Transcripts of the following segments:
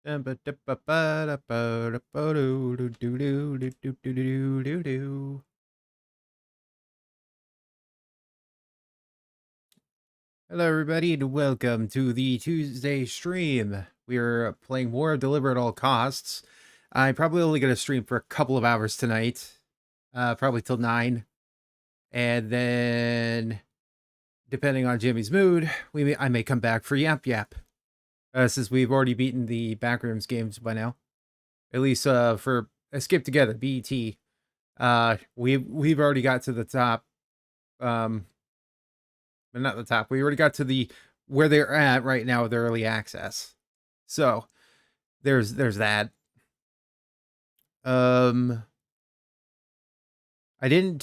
Hello, everybody, and welcome to the Tuesday stream. We're playing more of Deliver at All Costs. I'm probably only going to stream for a couple of hours tonight, probably till 9. And then, depending on Jimmy's mood, I may come back for Yap Yap, since we've already beaten the Backrooms games by now. At least for Escape Together, BET. We've already got to the top. But not the top. We already got to the where they're at right now with early access. So there's that. I had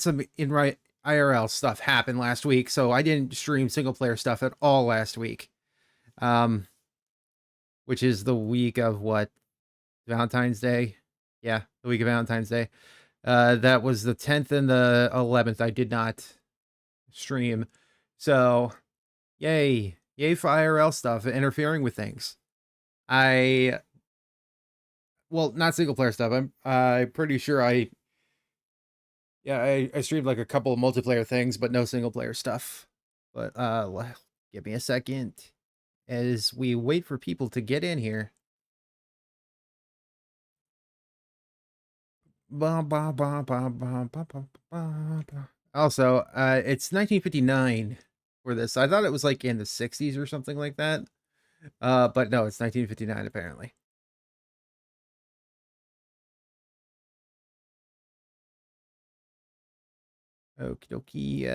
some IRL stuff happen last week, so I didn't stream single player stuff at all last week. Which is the week of what? Valentine's Day? Yeah, the week of Valentine's Day. That was the 10th and the 11th. I did not stream. So yay for IRL stuff interfering with things. Well, not single player stuff. I'm pretty sure I streamed like a couple of multiplayer things, but no single player stuff. But give me a second as we wait for people to get in here. Also, it's 1959 for this. I thought it was like in the 60s or something like that. But no, it's 1959 apparently. Okie dokie.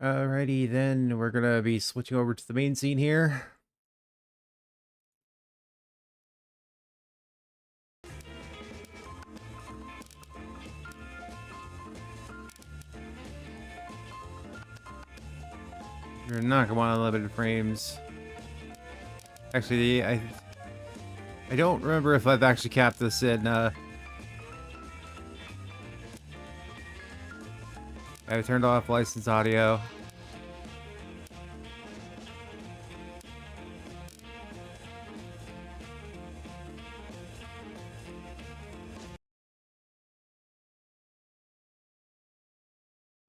Alrighty, then we're gonna be switching over to the main scene here. We're not gonna want unlimited frames. Actually, I don't remember if I've actually capped this in. I turned off licensed audio.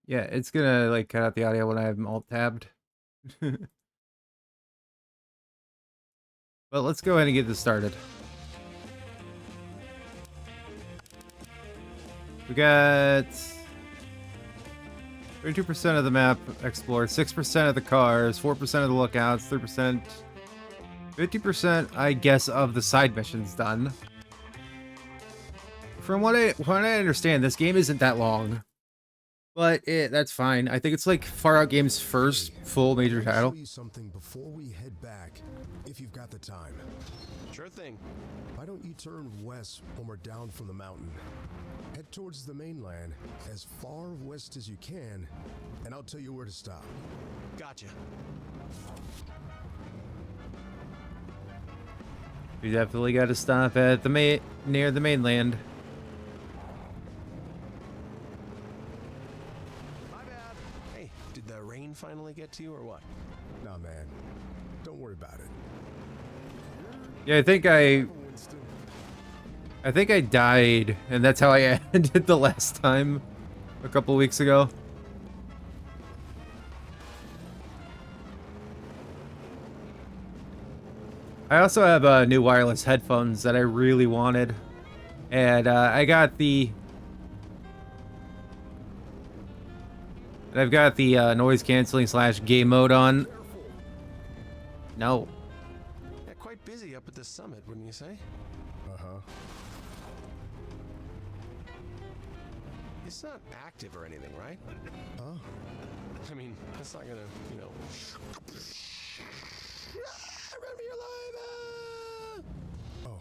Yeah, it's gonna like cut out the audio when I have them alt tabbed. But let's go ahead and get this started. We got 32% of the map explored, 6% of the cars, 4% of the lookouts, 3%, 50%, I guess, of the side missions done. From what I understand, this game isn't that long. But that's fine. I think it's like Far Out Games' first full major title. Something before we head back, if you've got the time. Sure thing. Why don't you turn west when we're down from the mountain? Head towards the mainland, as far west as you can, and I'll tell you where to stop. Gotcha. We definitely got to stop at the near the mainland. My bad. Hey, did the rain finally get to you or what? Nah, man. Don't worry about it. Yeah, I think I died, and that's how I ended the last time a couple weeks ago. I also have new wireless headphones that I really wanted, and I've got the noise canceling / game mode on. No. Yeah, quite busy up at this summit, wouldn't you say? Uh-huh. It's not active or anything, right? Huh? I mean, that's not gonna, you know. Run for your life! Oh,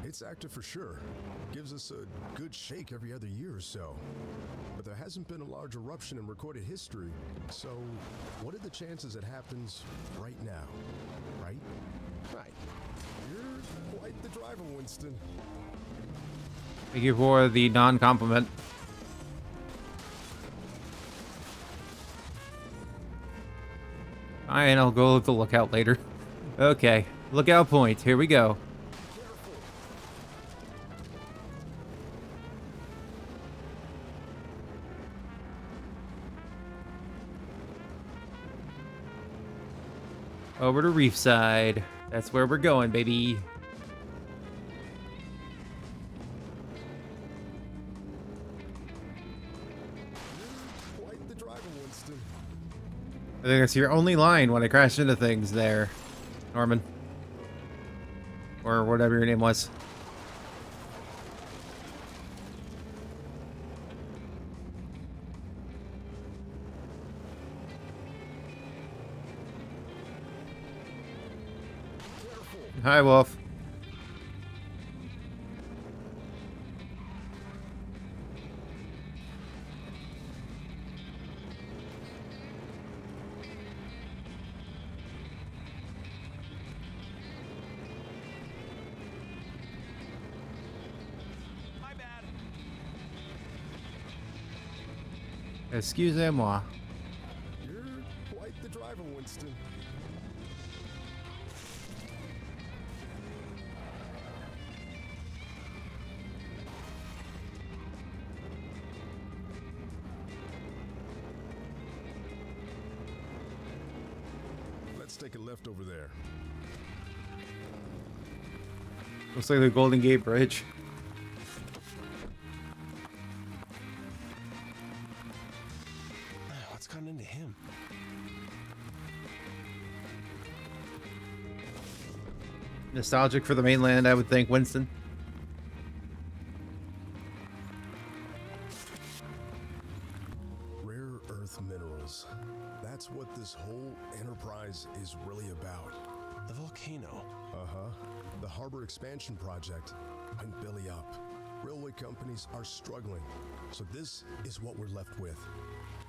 it's active for sure. Gives us a good shake every other year or so. But there hasn't been a large eruption in recorded history. So, what are the chances it happens right now? Right? Right. You're quite the driver, Winston. Thank you for the non-compliment. Alright, I'll go with the lookout later. Okay, lookout point. Here we go. Over to Reefside. That's where we're going, baby. Quite the driver, Winston. I think that's your only line when I crashed into things there, Norman. Or whatever your name was. Hi, Wolf. My bad. Excusez-moi. You're quite the driver, Winston. Let's take a left over there. Looks like the Golden Gate Bridge. What's gotten into him? Nostalgic for the mainland, I would think, Winston. Rare earth minerals. That's what this whole enterprise is really about. The volcano. Uh-huh. The harbor expansion project went belly up. Railway companies are struggling. So this is what we're left with.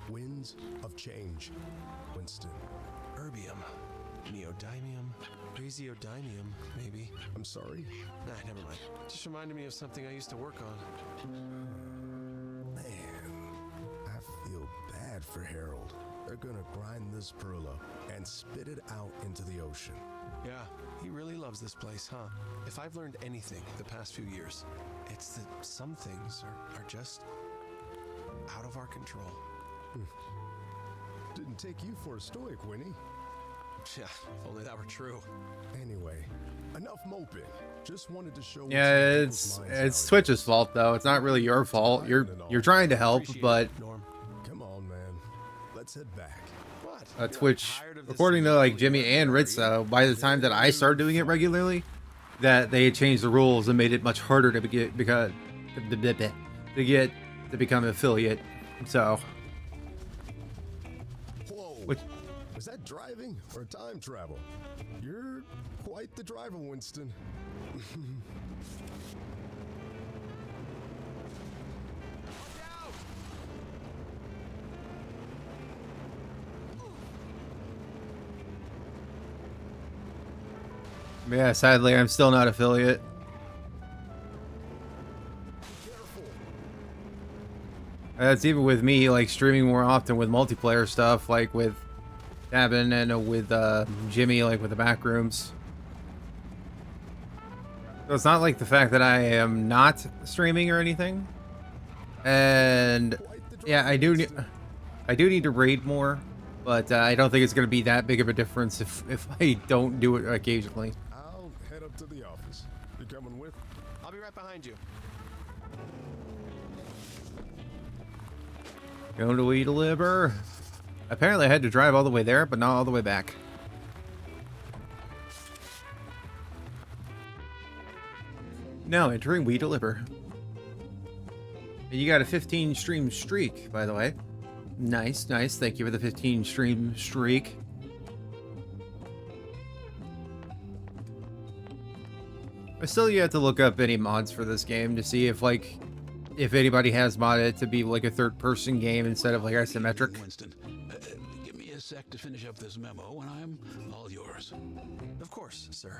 Winds of change. Winston. Erbium. Neodymium. Praseodymium, maybe. I'm sorry? Nah, never mind. Just reminded me of something I used to work on. Man, I feel bad for Harold. They're gonna grind this pearl up and spit it out into the ocean. Yeah, he really loves this place, huh? If I've learned anything the past few years, it's that some things are just out of our control. Didn't take you for a stoic, Winnie. Yeah, if only that were true. Anyway, enough moping. Just wanted to show. Yeah, what's in people's minds it's nowadays. Twitch's fault though. It's not really your fault. You're trying to help, Appreciate but it, Norm. Come on, man. Let's head back. What? Twitch, Tired of this according to like Jimmy silly and weather, Ritzo, by the time that I started doing it regularly, that they had changed the rules and made it much harder to become an affiliate. So, Whoa. which Was that driving or time travel? You're quite the driver, Winston. yeah, sadly, I'm still not affiliate. That's even with me like streaming more often with multiplayer stuff, like with Dabin and with Jimmy, like with the back rooms. So it's not like the fact that I am not streaming or anything. And yeah, I do need to raid more, but I don't think it's going to be that big of a difference if I don't do it occasionally. I'll head up to the office. You coming with? I'll be right behind you. Going to Weedaliber. Apparently I had to drive all the way there, but not all the way back. Now entering Weedaliber. You got a 15 stream streak, by the way. Nice, nice. Thank you for the 15 stream streak. I still yet to look up any mods for this game to see if, like, if anybody has modded it to be like a third-person game instead of like isometric. Winston, give me a sec to finish up this memo, and I'm all yours. Of course, sir.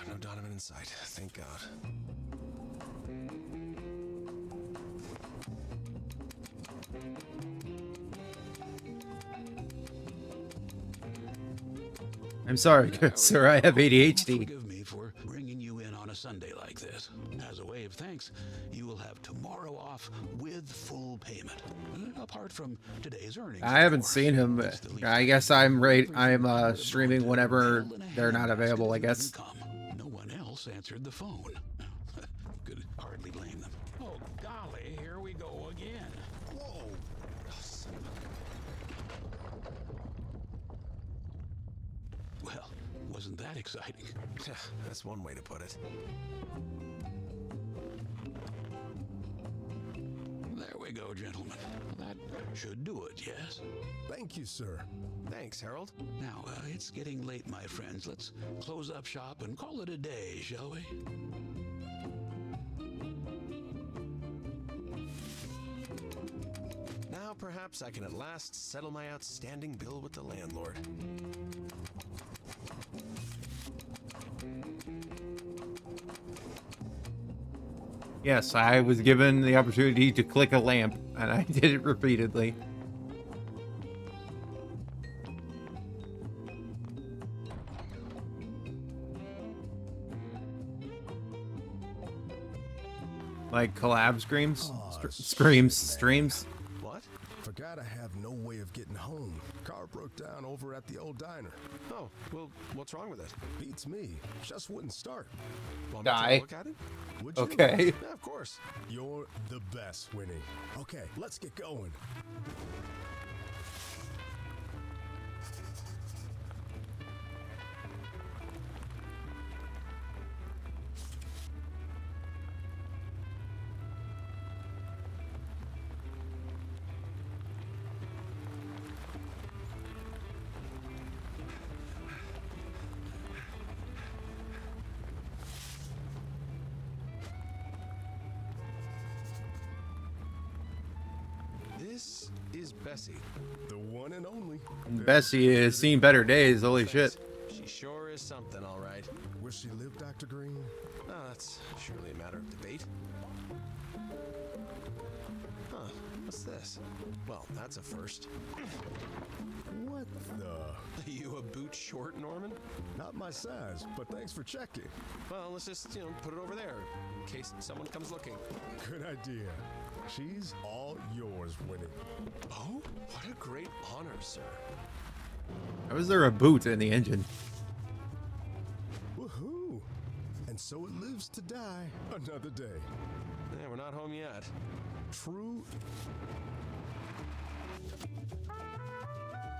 No Donovan in sight, thank God. I'm sorry, good sir, I have ADHD. Forgive me for bringing you in on a Sunday like this. As a way of thanks, you will have tomorrow off with full payment. Apart from today's earnings. I haven't seen him. I guess I'm streaming whenever they're not available, I guess. No one else answered the phone. Could hardly blame them. Oh, golly, here we go again. Whoa! Well, wasn't that exciting? That's one way to put it. There we go, gentlemen. That should do it, yes? Thank you, sir. Thanks, Harold. Now, it's getting late, my friends. Let's close up shop and call it a day, shall we? Now perhaps I can at last settle my outstanding bill with the landlord. Yes, I was given the opportunity to click a lamp, and I did it repeatedly. Like collab screams? Streams? What? Forgot I have no way of getting home. Car broke down over at the old diner. Oh, well, what's wrong with it? Beats me. Just wouldn't start. Want me to take Die. a look at it? Would you? Okay. Yeah, of course. You're the best, Winnie. Okay, let's get going. This is Bessie. The one and only. Bessie has seen better days, holy shit. She sure is something, all right. Where she live, Dr. Green? Oh, that's surely a matter of debate. Huh, what's this? Well, that's a first. What the? You a boot short, Norman? Not my size, but thanks for checking. Well, let's just, put it over there in case someone comes looking. Good idea. She's all yours, Winnie. Oh, what a great honor, sir. How is there a boot in the engine? Woohoo! And so it lives to die another day. Yeah, we're not home yet. True.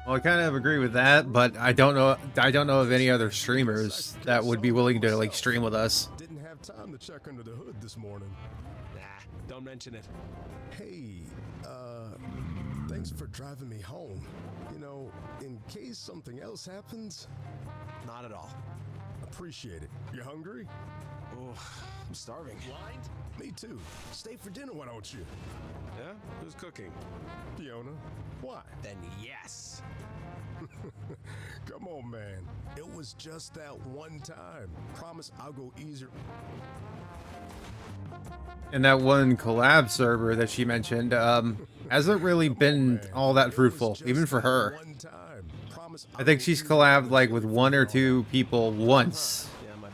Well, I kind of agree with that, but I don't know of any other streamers that would be willing to like stream with us. Didn't have time to check under the hood this morning. Nah, don't mention it. Hey, thanks for driving me home. In case something else happens, Not at all. appreciate it. You hungry? Oh, I'm starving. Blind? Me too. Stay for dinner, why don't you? Yeah? Who's cooking? Fiona? Why? Then yes. Come on, man. It was just that one time. Promise I'll go easier. And that one collab server that she mentioned hasn't really been all that fruitful, even for her. One time. Promise I think she's collabed like with one or two people once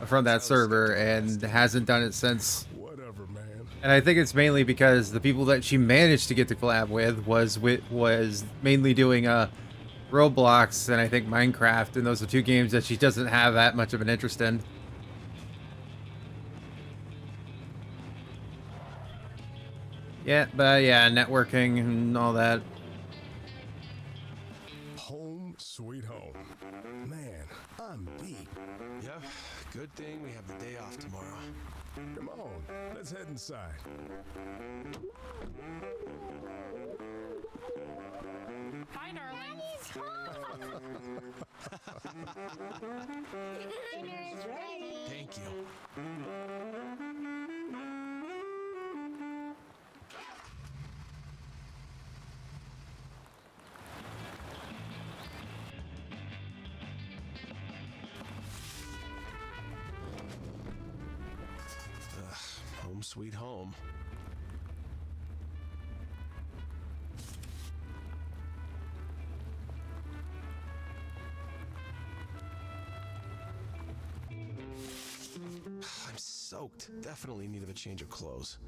from that server and hasn't done it since. Whatever, man. And I think it's mainly because the people that she managed to get to collab with was mainly doing Roblox and I think Minecraft, and those are two games that she doesn't have that much of an interest in. Yeah, but yeah, networking and all that. Home sweet home. Man, I'm beat. Yep. Good thing we have the day off tomorrow. Come on, let's head inside. Hi, darling. Dinner is ready. Thank you. Home sweet home. I'm soaked. Definitely in need of a change of clothes.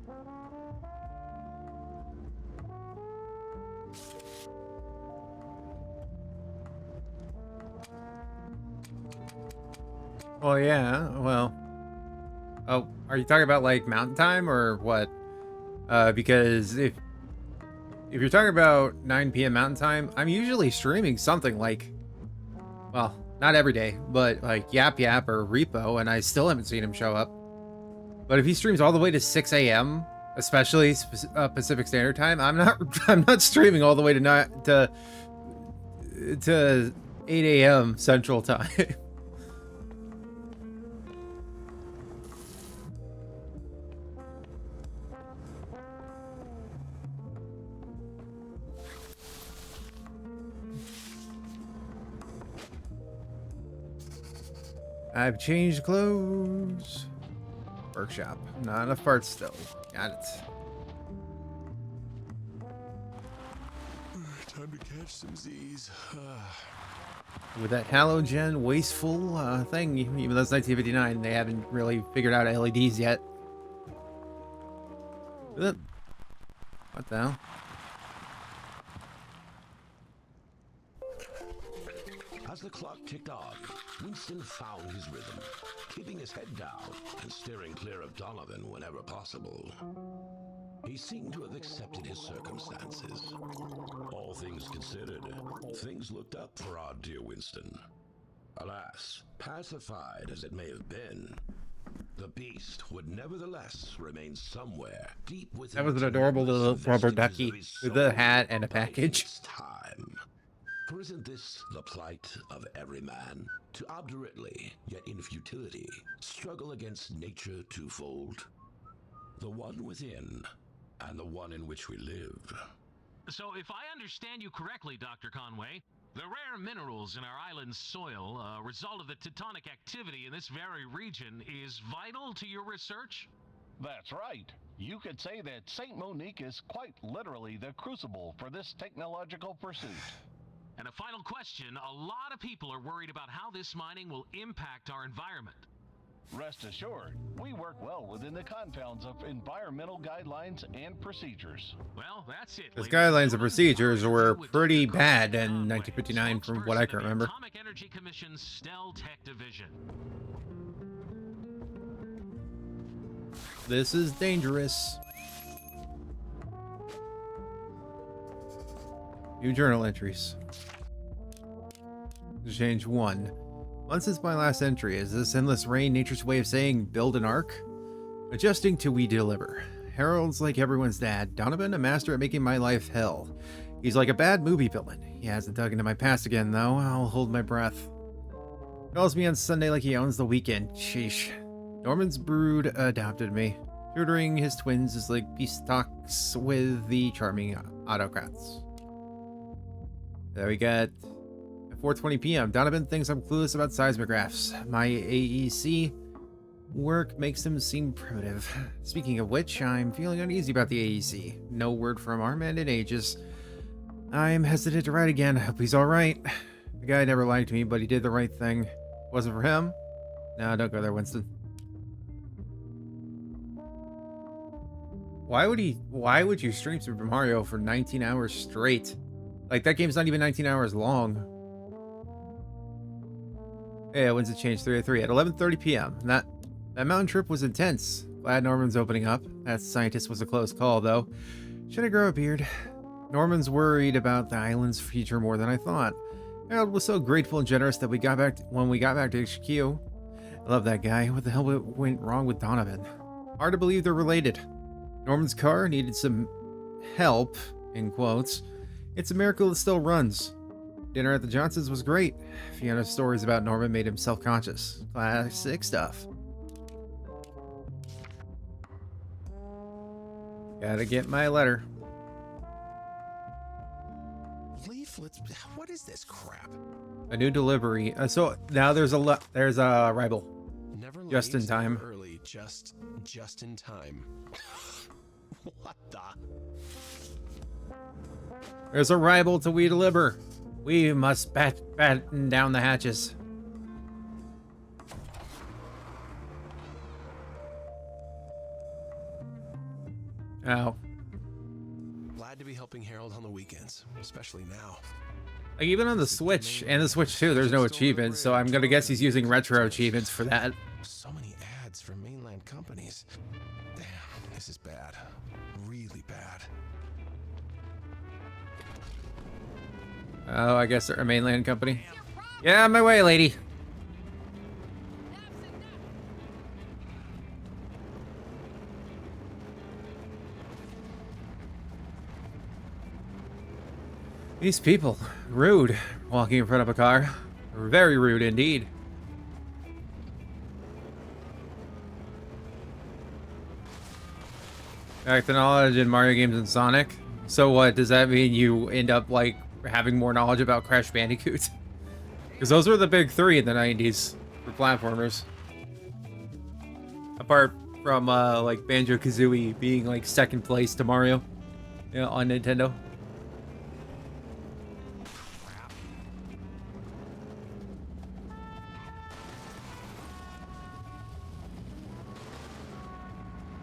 Oh yeah, well. Oh, are you talking about like mountain time or what? Because if you're talking about 9 p.m. mountain time, I'm usually streaming something like, well, not every day, but like Yap Yap or Repo, and I still haven't seen him show up. But if he streams all the way to 6 a.m., especially Pacific Standard Time, I'm not streaming all the way to 8 a.m. Central Time. I've changed clothes. Workshop. Not enough parts still. Got it. Time to catch some Z's. With that halogen wasteful thing, even though it's 1959, they haven't really figured out LEDs yet. What the hell? As the clock ticked on, Winston found his rhythm, keeping his head down and steering clear of Donovan whenever possible. He seemed to have accepted his circumstances. All things considered, things looked up for our dear Winston. Alas, pacified as it may have been, the beast would nevertheless remain somewhere deep within. That was an its adorable little nervous rubber vestiges ducky of his with a soul, hat and a biding package. its time. For isn't this the plight of every man? To obdurately, yet in futility, struggle against nature twofold? The one within, and the one in which we live. So if I understand you correctly, Dr. Conway, the rare minerals in our island's soil, a result of the tectonic activity in this very region, is vital to your research? That's right. You could say that St. Monique is quite literally the crucible for this technological pursuit. And a final question, a lot of people are worried about how this mining will impact our environment. Rest assured, we work well within the confines of environmental guidelines and procedures. Well, that's it. Those ladies and guidelines and gentlemen. procedures were With pretty Dr. bad Conway in Conway, 1959 from what I can spokesperson of the remember. Atomic Energy Commission's Stell Tech Division. This is dangerous. New journal entries. Change 1. Months since my last entry. Is this endless rain nature's way of saying build an ark? Adjusting to we deliver. Harold's like everyone's dad. Donovan, a master at making my life hell. He's like a bad movie villain. He hasn't dug into my past again, though. I'll hold my breath. Calls me on Sunday like he owns the weekend. Sheesh. Norman's brood adopted me. Tutoring his twins is like peace talks with the charming autocrats. There we got at 4:20 p.m. Donovan thinks I'm clueless about seismographs. My AEC work makes him seem primitive. Speaking of which, I'm feeling uneasy about the AEC. No word from our man in ages. I'm hesitant to write again. I hope he's alright. The guy never liked me, but he did the right thing. Wasn't for him? No, don't go there, Winston. Why would you stream Super Mario for 19 hours straight? Like, that game's not even 19 hours long. Yeah, when's it changed? 3:03 at 11:30 p.m. That mountain trip was intense. Glad Norman's opening up. That scientist was a close call, though. Should I grow a beard? Norman's worried about the island's future more than I thought. Harold was so grateful and generous that when we got back to HQ. I love that guy. What the hell went wrong with Donovan? Hard to believe they're related. Norman's car needed some help, in quotes. It's a miracle it still runs. Dinner at the Johnsons was great. Fiona's stories about Norman made him self-conscious. Classic stuff. Gotta get my letter. Leaflets? What is this crap? A new delivery. So now there's a rival. Never Just late, in time. never early, just in time. What the? There's a rival to we deliver. We must batten down the hatches. Oh. Glad to be helping Harold on the weekends, especially now. Like even on the Switch and the Switch 2, there's no achievements, so I'm gonna guess he's using retro achievements for that. So many ads for mainland companies. Damn, this is bad. Really bad. Oh, I guess they're a mainland company. Yeah, on my way, lady. These people, rude, walking in front of a car. Very rude indeed. Back to knowledge in Mario games and Sonic. So what, does that mean you end up like having more knowledge about Crash Bandicoot? Because those were the big three in the 90s for platformers. Apart from like Banjo-Kazooie being like second place to Mario, yeah, on Nintendo.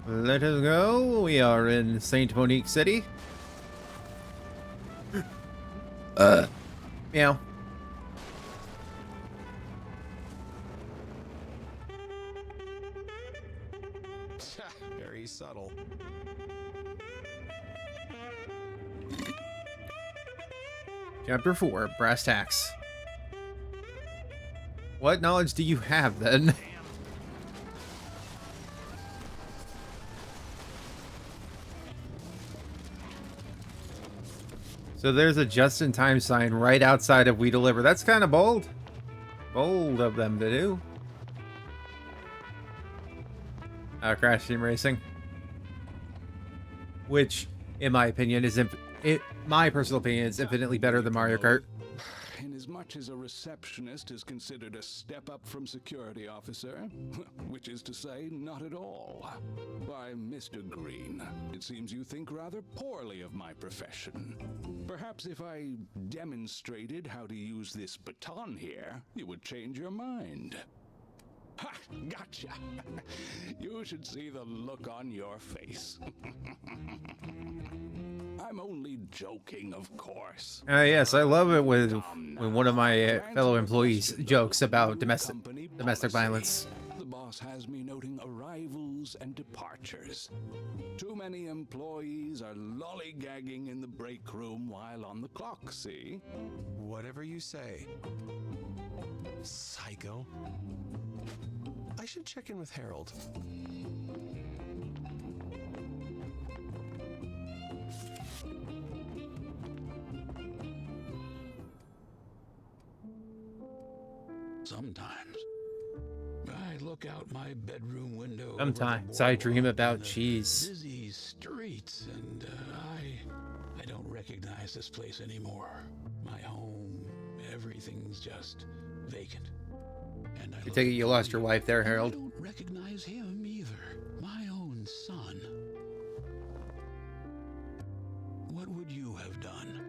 Let us go. We are in Saint Monique City. Meow. Very subtle. Chapter 4, Brass Tacks. What knowledge do you have then? So there's a just-in-time sign right outside of We Deliver. That's kind of bold. Bold of them to do. Crash Team Racing. Which, in my opinion, is my personal opinion, is infinitely better than Mario Kart. Inasmuch as a receptionist is considered a step up from security officer, which is to say, not at all. Why, Mr. Green, it seems you think rather poorly of my profession. Perhaps if I demonstrated how to use this baton here, you would change your mind. Ha! Gotcha! You should see the look on your face. I'm only joking, of course. Yes, I love it when one of my fellow employees jokes about domestic violence. The boss has me noting arrivals and departures. Too many employees are lollygagging in the break room while on the clock, see? Whatever you say. Psycho. I should check in with Harold. Sometimes I look out my bedroom window. Sometimes I dream about cheese. Busy streets, and I don't recognize this place anymore. My home, everything's just vacant. And I You take it you lost your wife there, I Harold. don't recognize him either. My own son. What would you have done?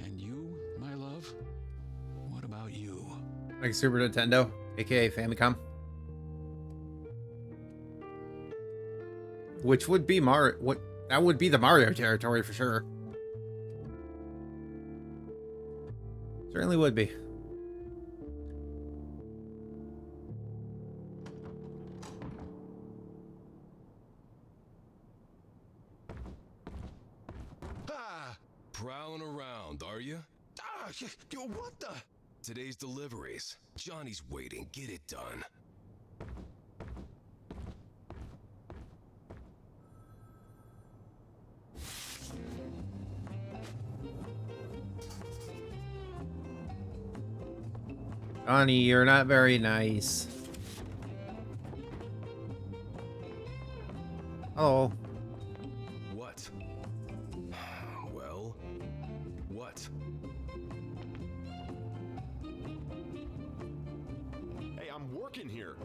And you, my love? What about you? Like Super Nintendo, aka Famicom. Which would be that would be the Mario territory for sure. Certainly would be. Ah! prowling around, are you? Ah, yo, what the? Today's deliveries. Johnny's waiting. Get it done. Johnny, you're not very nice. Hello. What? Well, what? Hey, I'm working here.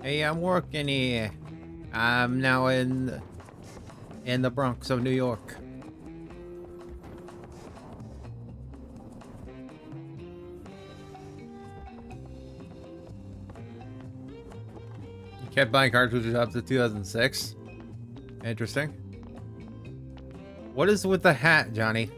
Hey, I'm working here. I'm now in the Bronx of New York. Kept buying cartridges up to 2006. Interesting. What is with the hat, Johnny?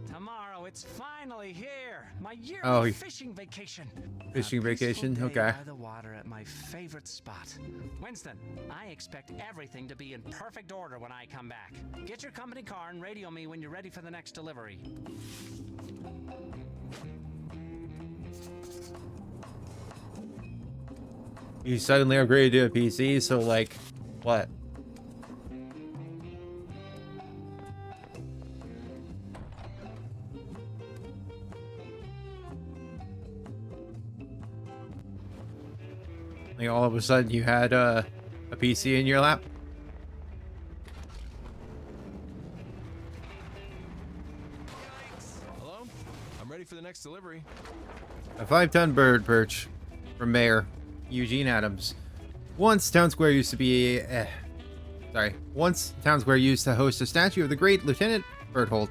Tomorrow, it's finally here. My yearly Oh, fishing vacation. fishing A peaceful vacation? day Okay. By the water at my favorite spot. Winston, I expect everything to be in perfect order when I come back. Get your company car and radio me when you're ready for the next delivery. You suddenly upgraded to a PC, so like, what? Like all of a sudden you had a PC in your lap? Hello? I'm ready for the next delivery. A 5-ton bird perch from Mayor Eugene Adams. Once Town Square used to be once Town Square used to host a statue of the great Lieutenant Berthold.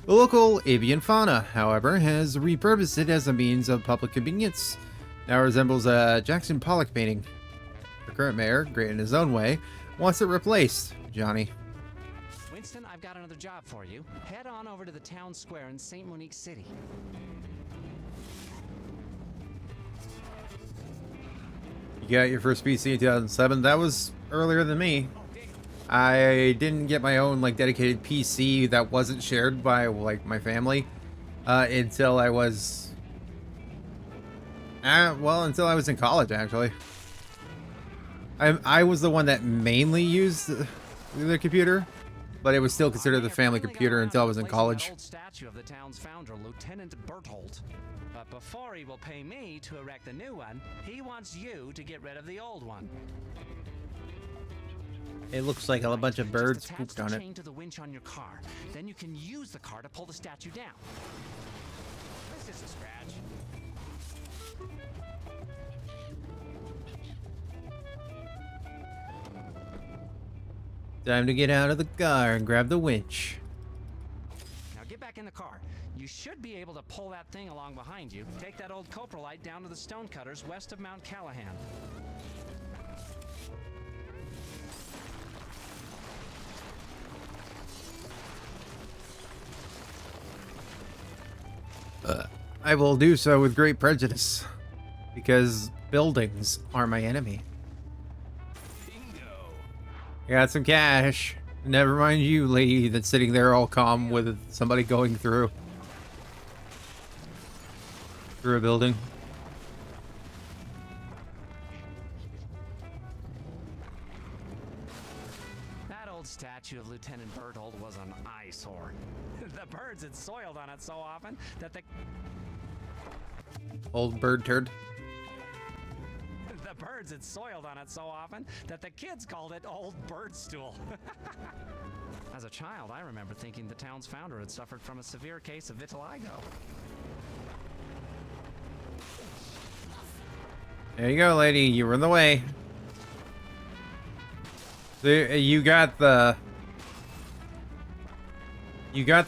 The local avian fauna, however, has repurposed it as a means of public convenience. Now resembles a Jackson Pollock painting. The current mayor, great in his own way, wants it replaced. Johnny. Winston, I've got another job for you. Head on over to the town square in St. Monique City. You got your first PC in 2007. That was earlier than me. I didn't get my own like dedicated PC that wasn't shared by like my family until I was until I was in college actually. I was the one that mainly used the computer, but it was still considered the family computer until I was in college. Old statue of the town's founder, Lieutenant Berthold. But before he will pay me to erect the new one, he wants you to get rid of the old one. It looks like a bunch of birds Just attach pooped the on it. chain to the winch on your car. Then you can use the car to pull the statue down. This is a scratch. Time to get out of the car and grab the winch. Now get back in the car. You should be able to pull that thing along behind you. Take that old coprolite down to the stonecutters west of Mount Callahan. I will do so with great prejudice, because buildings are my enemy. I got some cash. Never mind you, lady, that's sitting there all calm with somebody going through a building. That old statue of Lieutenant Berthold was an eyesore. The birds had soiled on it so often that the Old bird turd. birds had soiled on it so often that the kids called it Old Bird Stool. As a child, I remember thinking the town's founder had suffered from a severe case of vitiligo. There you go, lady. You were in the way. You got the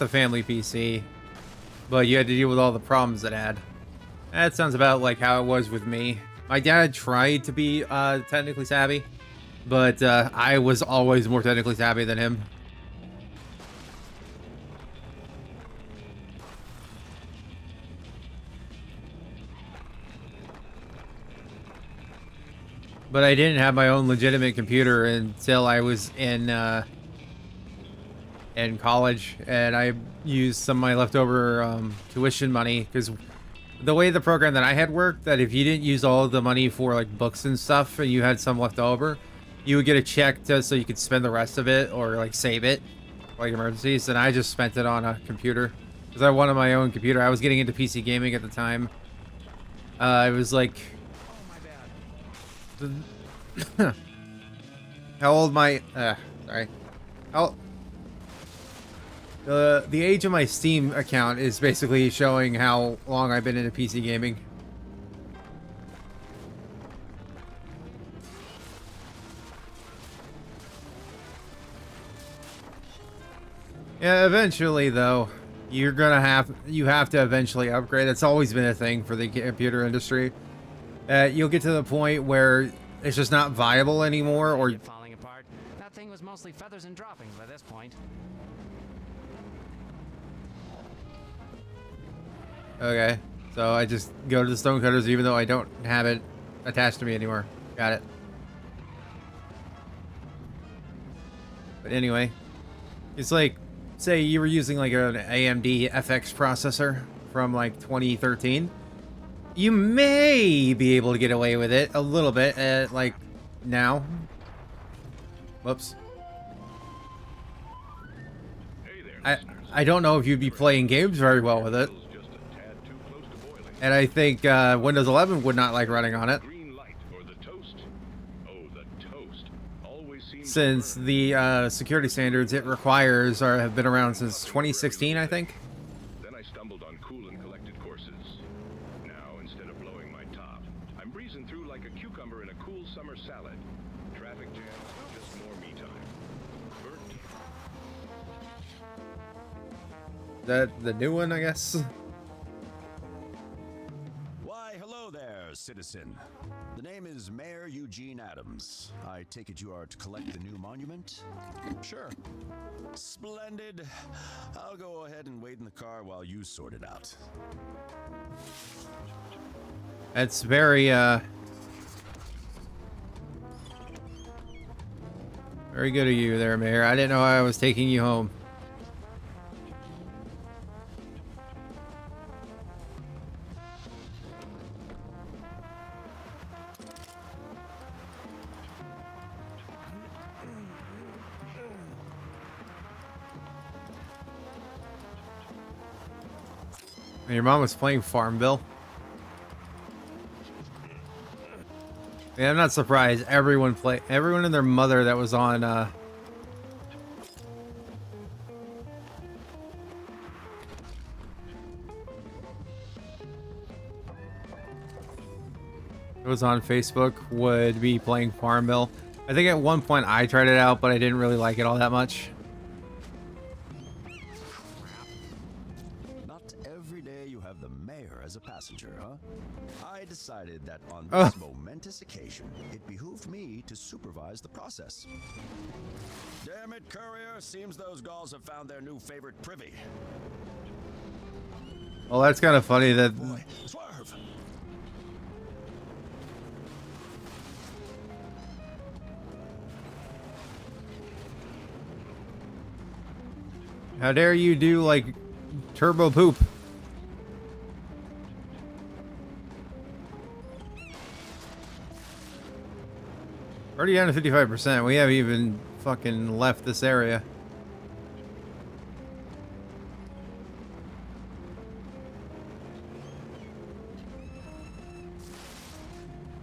family PC, but you had to deal with all the problems it had. That sounds about like how it was with me. My dad tried to be technically savvy, but I was always more technically savvy than him. But I didn't have my own legitimate computer until I was in in college, and I used some of my leftover tuition money, because the way the program that I had worked, that if you didn't use all of the money for like books and stuff and you had some left over, you would get a check so you could spend the rest of it or like save it for like emergencies. And I just spent it on a computer because I wanted my own computer. I was getting into PC gaming at the time. It was like how old my sorry. How the age of my Steam account is basically showing how long I've been into PC gaming. Yeah, eventually though, you have to eventually upgrade. That's always been a thing for the computer industry. You'll get to the point where it's just not viable anymore, or falling apart. That thing was mostly feathers and droppings by this point. okay. So I just go to the stonecutters even though I don't have it attached to me anymore. Got it. But anyway, it's like, say you were using like an AMD FX processor from like 2013. You may be able to get away with it a little bit at like now. Whoops. I don't know if you'd be playing games very well with it. And I think Windows 11 would not like running on it. Since the security standards it requires have been around since 2016, I think. Then I stumbled on cool and collected courses. Now, instead of blowing my top, I'm breezing through like a cucumber in a cool summer salad. Traffic jams, just more me time. That the new one, I guess. Why, hello there, citizen. The name is Mayor Eugene Adams. I take it you are to collect the new monument? Sure. Splendid. I'll go ahead and wait in the car while you sort it out. That's very very good of you there, Mayor. I didn't know I was taking you home. And your mom was playing Farmville. Yeah, I'm not surprised. Everyone and their mother that was on Facebook would be playing Farmville. I think at one point I tried it out, but I didn't really like it all that much. Not every day you have the mayor as a passenger, huh? I decided that on this momentous occasion, it behooved me to supervise the process. Damn it, courier! Seems those gulls have found their new favorite privy. Well, that's kind of funny that. Boy, swerve! How dare you do like turbo poop? Already down to 55%. We haven't even fucking left this area.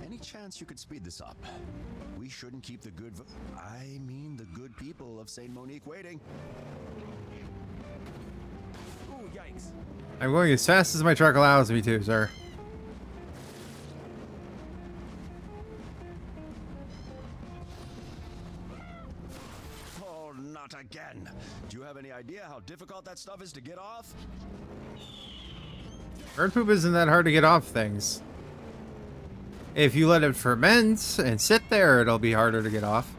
Any chance you could speed this up? We shouldn't keep the good the good people of Saint Monique waiting. Ooh, yikes. I'm going as fast as my truck allows me to, sir. Oh, not again. Do you have any idea how difficult that stuff is to get off? Bird poop isn't that hard to get off things. If you let it ferment and sit there, it'll be harder to get off.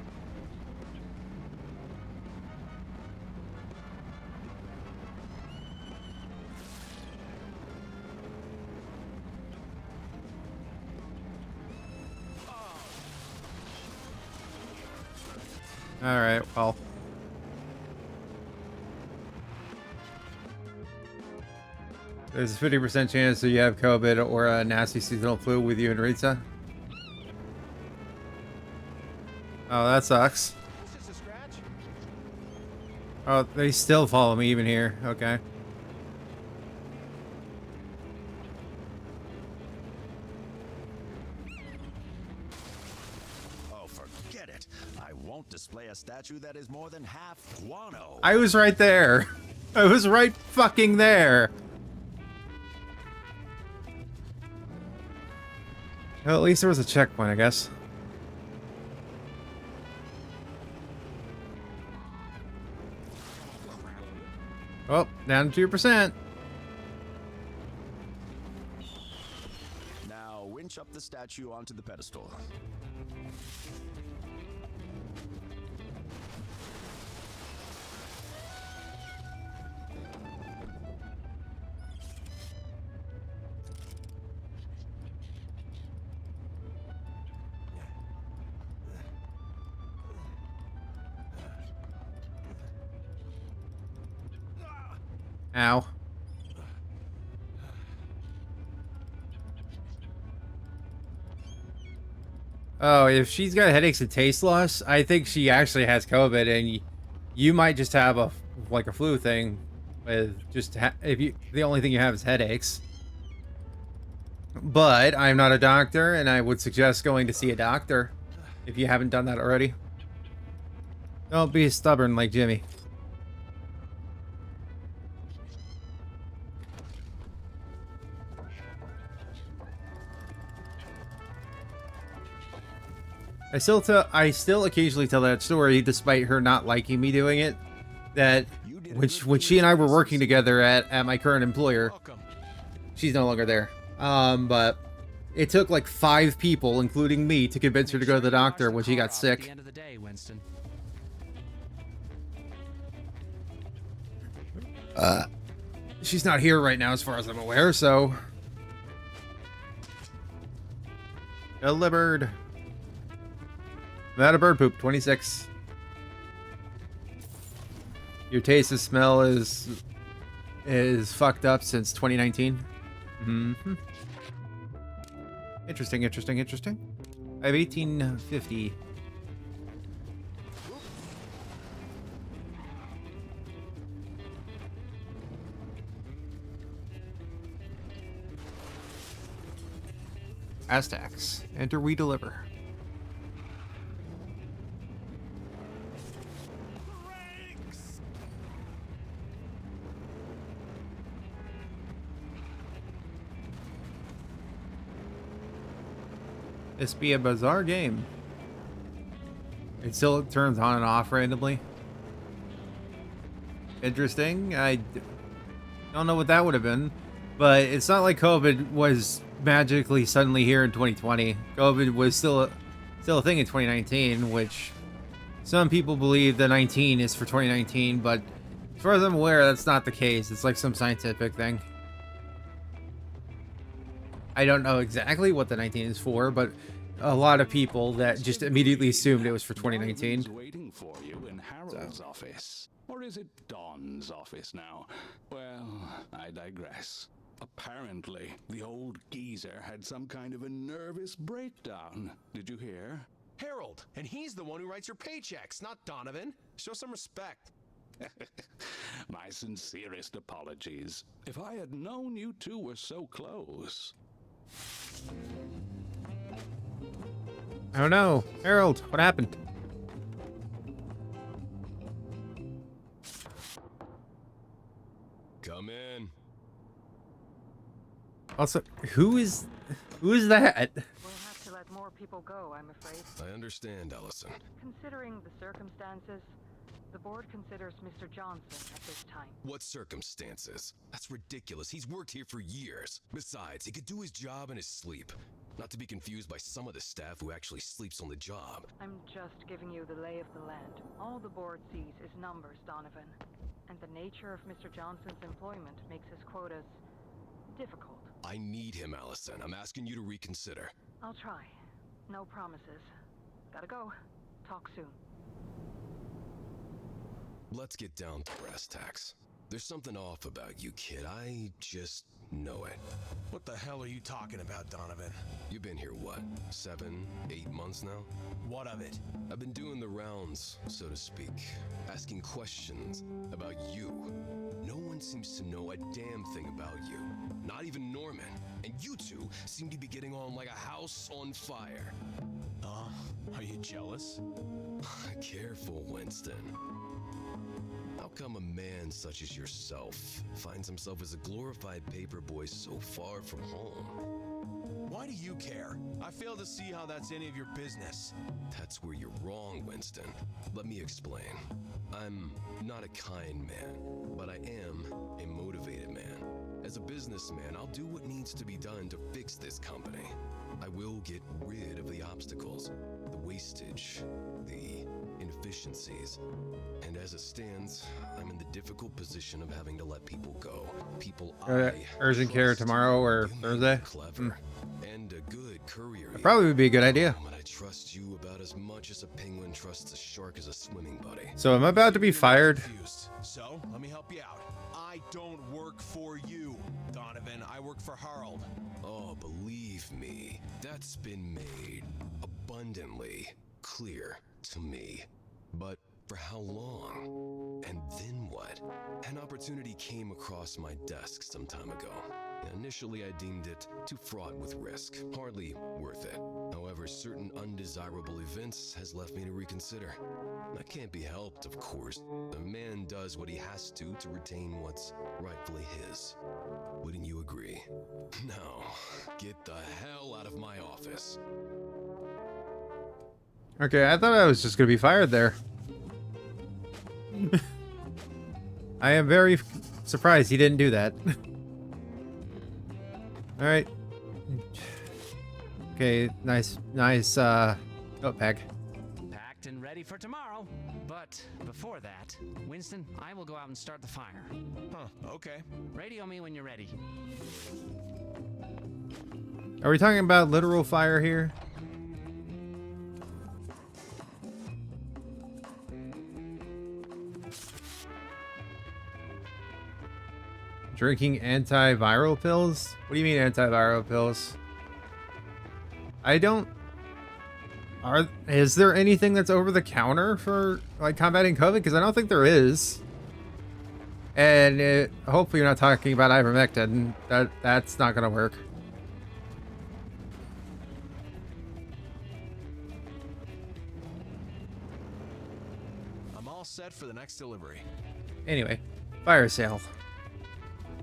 Alright, well. There's a 50% chance that you have COVID or a nasty seasonal flu with you and Rita. Oh, that sucks. Oh, they still follow me even here. Okay. Oh, forget it. I won't display a statue that is more than half guano. I was right there. I was right fucking there. Well, at least there was a checkpoint, I guess. Oh, down to 2%. Now winch up the statue onto the pedestal. Ow. Oh, if she's got headaches and taste loss, I think she actually has COVID, and you might just have a flu thing with just if you the only thing you have is headaches. But I'm not a doctor, and I would suggest going to see a doctor if you haven't done that already. Don't be stubborn like Jimmy. I still occasionally tell that story, despite her not liking me doing it. That when she and I were working together at my current employer, she's no longer there. But it took like 5 people, including me, to convince her to go to the doctor when she got sick. At the end of the day, Winston. She's not here right now, as far as I'm aware. So, delivered. Not a bird poop. 26. Your taste and smell is fucked up since 2019. Mm-hmm. Interesting. I have 1850. Aztecs. Enter, we deliver. This be a bizarre game. It still turns on and off randomly. Interesting. I don't know what that would have been, but it's not like COVID was magically suddenly here in 2020. COVID was still a thing in 2019, which some people believe the 19 is for 2019, but as far as I'm aware, that's not the case. It's like some scientific thing. I don't know exactly what the 19 is for, but a lot of people that just immediately assumed it was for 2019. Waiting for you in Harold's office. Or is it Don's office now? Well, I digress. Apparently, the old geezer had some kind of a nervous breakdown. Did you hear? Harold, and he's the one who writes your paychecks, not Donovan. Show some respect. My sincerest apologies. If I had known you two were so close. I don't know. Harold, what happened? Come in. Also, who is that? We'll have to let more people go, I'm afraid. I understand, Allison. Considering the circumstances, the board considers Mr. Johnson at this time. What circumstances? That's ridiculous. He's worked here for years. Besides, he could do his job in his sleep. Not to be confused by some of the staff who actually sleeps on the job. I'm just giving you the lay of the land. All the board sees is numbers, Donovan. And the nature of Mr. Johnson's employment makes his quotas difficult. I need him, Allison. I'm asking you to reconsider. I'll try. No promises. Gotta go. Talk soon. Let's get down to brass tacks. There's something off about you, kid. I just know it. What the hell are you talking about, Donovan? You've been here, what, 7, 8 months now? What of it? I've been doing the rounds, so to speak, asking questions about you. No one seems to know a damn thing about you. Not even Norman. And you two seem to be getting on like a house on fire. Are you jealous? Careful, Winston. How come a man such as yourself finds himself as a glorified paperboy so far from home? Why do you care? I fail to see how that's any of your business. That's where you're wrong, Winston. Let me explain. I'm not a kind man, but I am a motivated man. As a businessman, I'll do what needs to be done to fix this company. I will get rid of the obstacles, the wastage, the inefficiencies. And as it stands, I'm in the difficult position of having to let people go. People Urgent care tomorrow or Thursday? Clever and a good courier. That probably would be a good idea. But I trust you about as much as a penguin trusts a shark as a swimming buddy. So am I about to be fired? So, let me help you out. I don't work for you, Donovan. I work for Harold. Oh, believe me, that's been made abundantly clear to me. But for how long? And then what? An opportunity came across my desk some time ago. Initially, I deemed it too fraught with risk, hardly worth it. However, certain undesirable events has left me to reconsider. That can't be helped, of course. A man does what he has to retain what's rightfully his. Wouldn't you agree? Now, get the hell out of my office. Okay, I thought I was just gonna be fired there. I am very surprised he didn't do that. All right. Okay, nice, oh, Peg. Packed and ready for tomorrow. But before that, Winston, I will go out and start the fire. Huh, okay. Radio me when you're ready. Are we talking about literal fire here? Drinking antiviral pills? What do you mean antiviral pills? Is there anything that's over the counter for like combating COVID? Because I don't think there is. And hopefully you're not talking about ivermectin. That's not gonna work. I'm all set for the next delivery. Anyway, fire sale.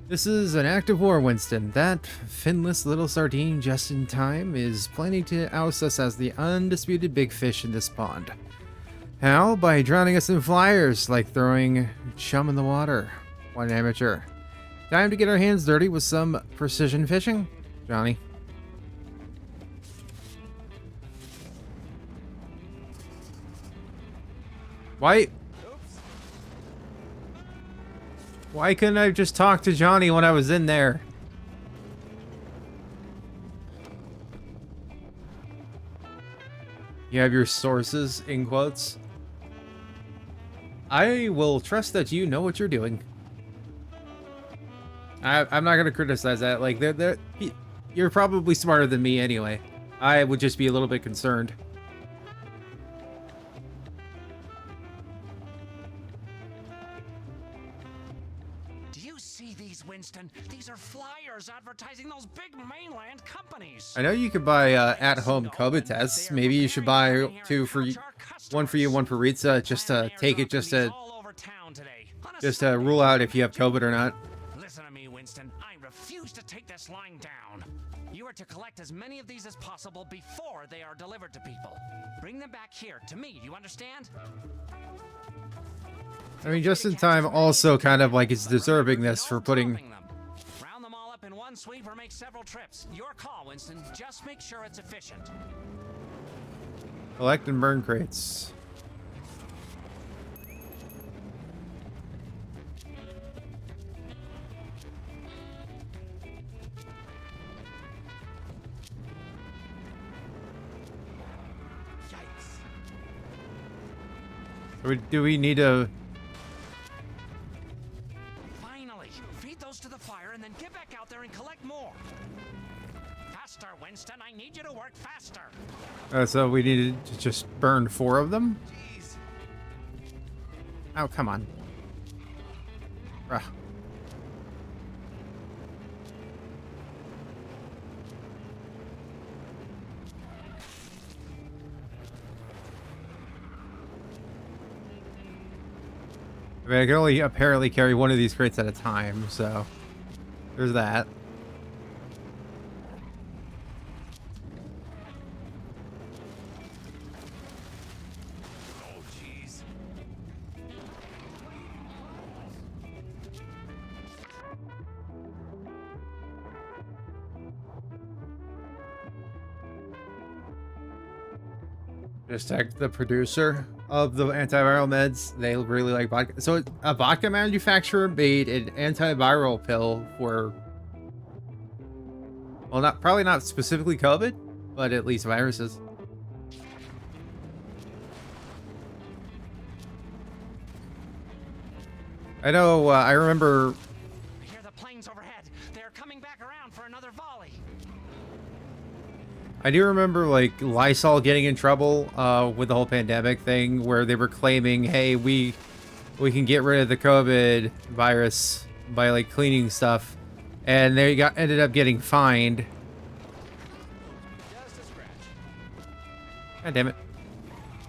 This is an act of war, Winston. That finless little sardine just in time is planning to oust us as the undisputed big fish in this pond. How? By drowning us in flyers, like throwing chum in the water. One amateur. Time to get our hands dirty with some precision fishing, Johnny. Why couldn't I just talk to Johnny when I was in there? You have your sources, in quotes. I will trust that you know what you're doing. I'm not going to criticize that. Like, you're probably smarter than me anyway. I would just be a little bit concerned. Winston, these are flyers advertising those big mainland companies. I know you could buy at-home COVID tests. Maybe you should buy one for you, one for Ritza, just to take it, just to rule out if you have COVID or not. Listen to me, Winston. I refuse to take this lying down. You are to collect as many of these as possible before they are delivered to people. Bring them back here to me. Do you understand? I mean, just in time also kind of like is deserving this for putting... Round them all up in one sweep or make several trips. Your call, Winston. Just make sure it's efficient. Collect and burn crates. Do we need to... faster, Winston. I need you to work faster. So we needed to just burn 4 of them? Jeez. Oh, come on. Ugh. I mean, I can only apparently carry one of these crates at a time, so there's that. Oh, jeez. Just text the producer of the antiviral meds. They really like vodka. So a vodka manufacturer made an antiviral pill for, well, probably not specifically COVID, but at least viruses. I know, I remember... I hear the planes overhead. They're coming back around for another volley. I do remember, like, Lysol getting in trouble with the whole pandemic thing, where they were claiming, hey, we can get rid of the COVID virus by, like, cleaning stuff. And they ended up getting fined. God damn it.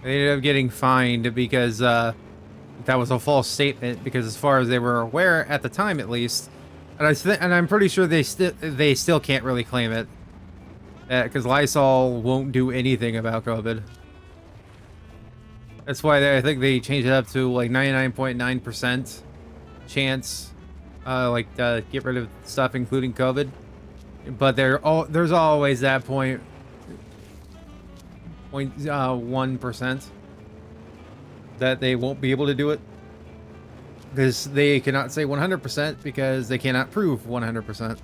They ended up getting fined because that was a false statement, because as far as they were aware at the time, at least, and I'm pretty sure they still can't really claim it, because Lysol won't do anything about COVID. That's why I think they changed it up to like 99.9% chance, like to get rid of stuff including COVID. But there's always that 0.1% that they won't be able to do it, because they cannot say 100% because they cannot prove 100%.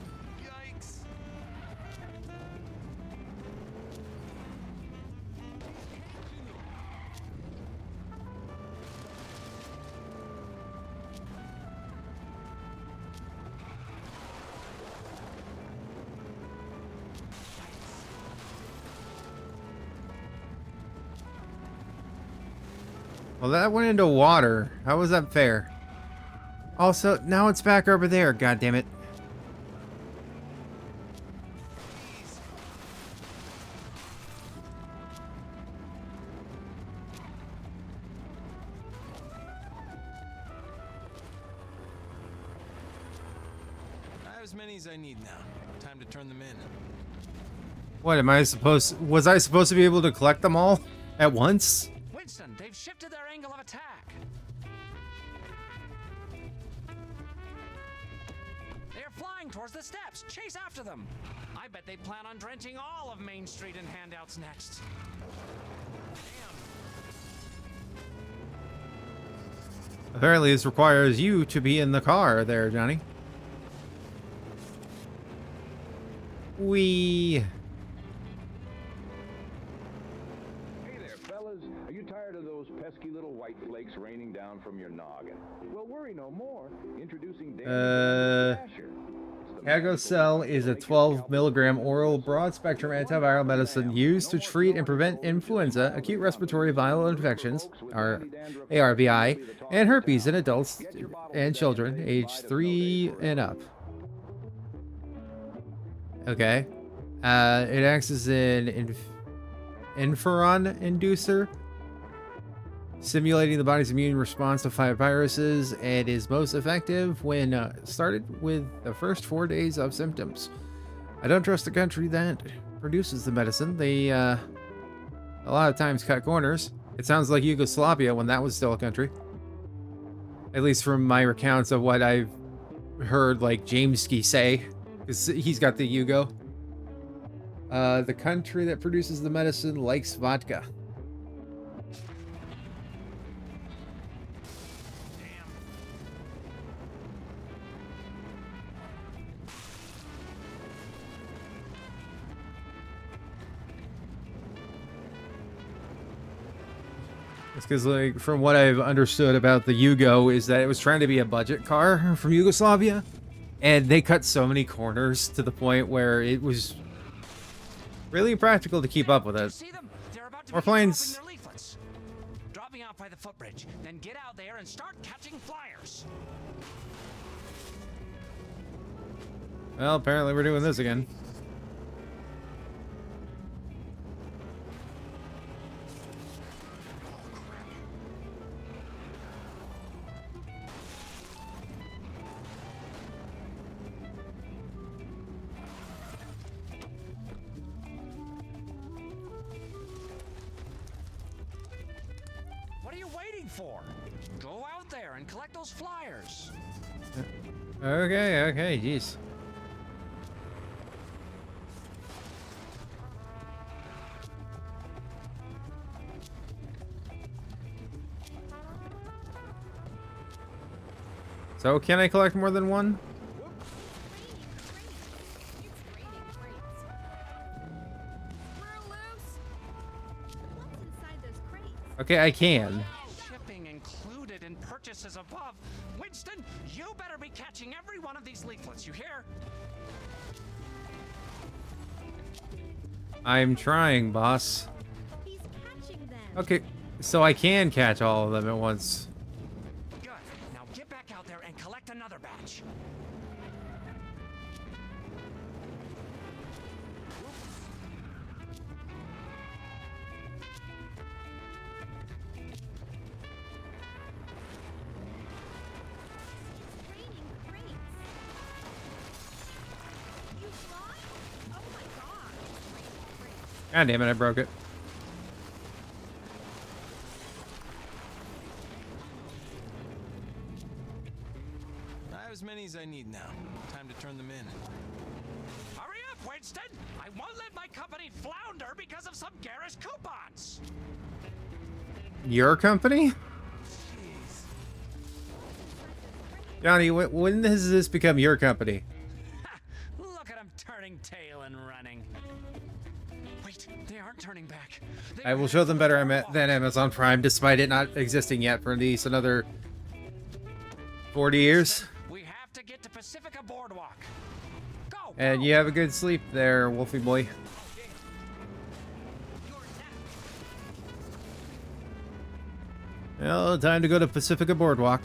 Well, that went into water. How was that fair? Also, now it's back over there. God damn it. I have as many as I need now. Time to turn them in. What am I supposed? Was I supposed to be able to collect them all at once? Winston, they've shifted their angle of attack. They're flying towards the steps. Chase after them. I bet they plan on drenching all of Main Street in handouts next. Apparently, this requires you to be in the car there, Johnny. Hey there, fellas. Are you tired of those pesky little white flakes raining down from your noggin? Well, worry no more. Introducing Agocel is a 12 milligram oral broad-spectrum antiviral medicine used to treat and prevent influenza, acute respiratory viral infections, or ARVI, and herpes in adults and children aged 3 and up. Okay. It acts as an interferon inducer, simulating the body's immune response to 5 viruses, and is most effective when started with the first 4 days of symptoms. I don't trust the country that produces the medicine. They a lot of times cut corners. It sounds like Yugoslavia when that was still a country. At least from my recounts of what I've heard, like Jameski say, because he's got the Yugo. The country that produces the medicine likes vodka. It's because, like, from what I've understood about the Yugo is that it was trying to be a budget car from Yugoslavia, and they cut so many corners to the point where it was really practical to keep up with it. See them? They're about to More begin dropping planes. their leaflets. Drop me off by the footbridge, then get out there and start catching flyers. Well, apparently we're doing this again. What are you waiting for? Go out there and collect those flyers. Okay, jeez. So, can I collect more than one? Okay, I can. Shipping included in purchases above. Winston, you better be catching every one of these leaflets, you hear? I'm trying, boss. Okay, so I can catch all of them at once. Good. Now get back out there and collect another batch. God damn it, I broke it. I have as many as I need now. Time to turn them in. Hurry up, Winston! I won't let my company flounder because of some garish coupons! Your company? Johnny, when does this become your company? Look at them turning tail and running. Wait, they aren't turning back. I will show them better than Amazon Prime, despite it not existing yet for at least another 40 years. We have to get to Pacifica Boardwalk. Go! And you have a good sleep there, Wolfie boy. Well, time to go to Pacifica Boardwalk.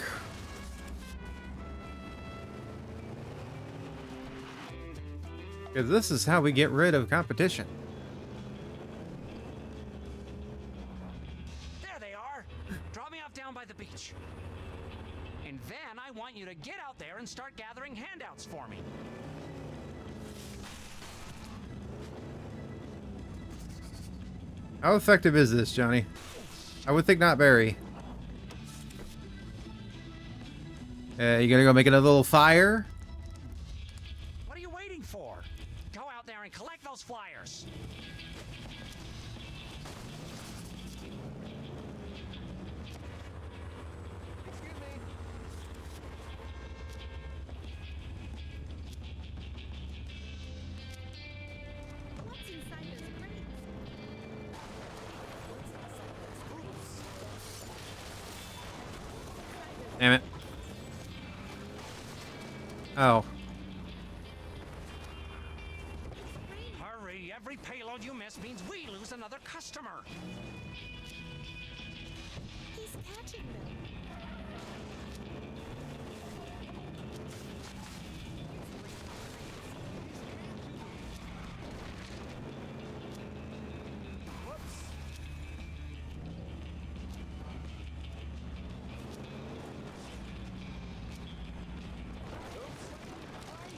Because this is how we get rid of competition. There they are. Drop me off down by the beach. And then I want you to get out there and start gathering handouts for me. How effective is this, Johnny? I would think not very. You gonna go make another little fire? What are you waiting for? Go out there and collect those flyers. Damn it. Oh. Hurry, every payload you miss means we lose another customer. He's catching them.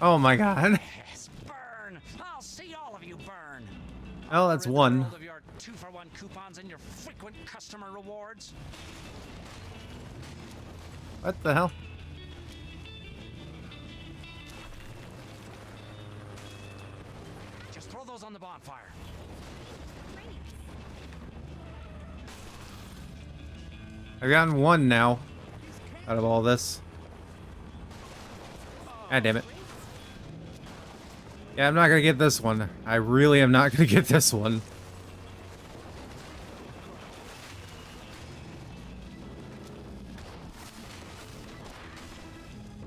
Oh my god. Yes, burn! I'll see all of you burn. Oh, that's one. All of your 2-for-1 coupons and your frequent customer rewards. What the hell? Just throw those on the bonfire. I've gotten one now out of all this. God damn it. Yeah, I'm not gonna get this one. I really am not gonna get this one.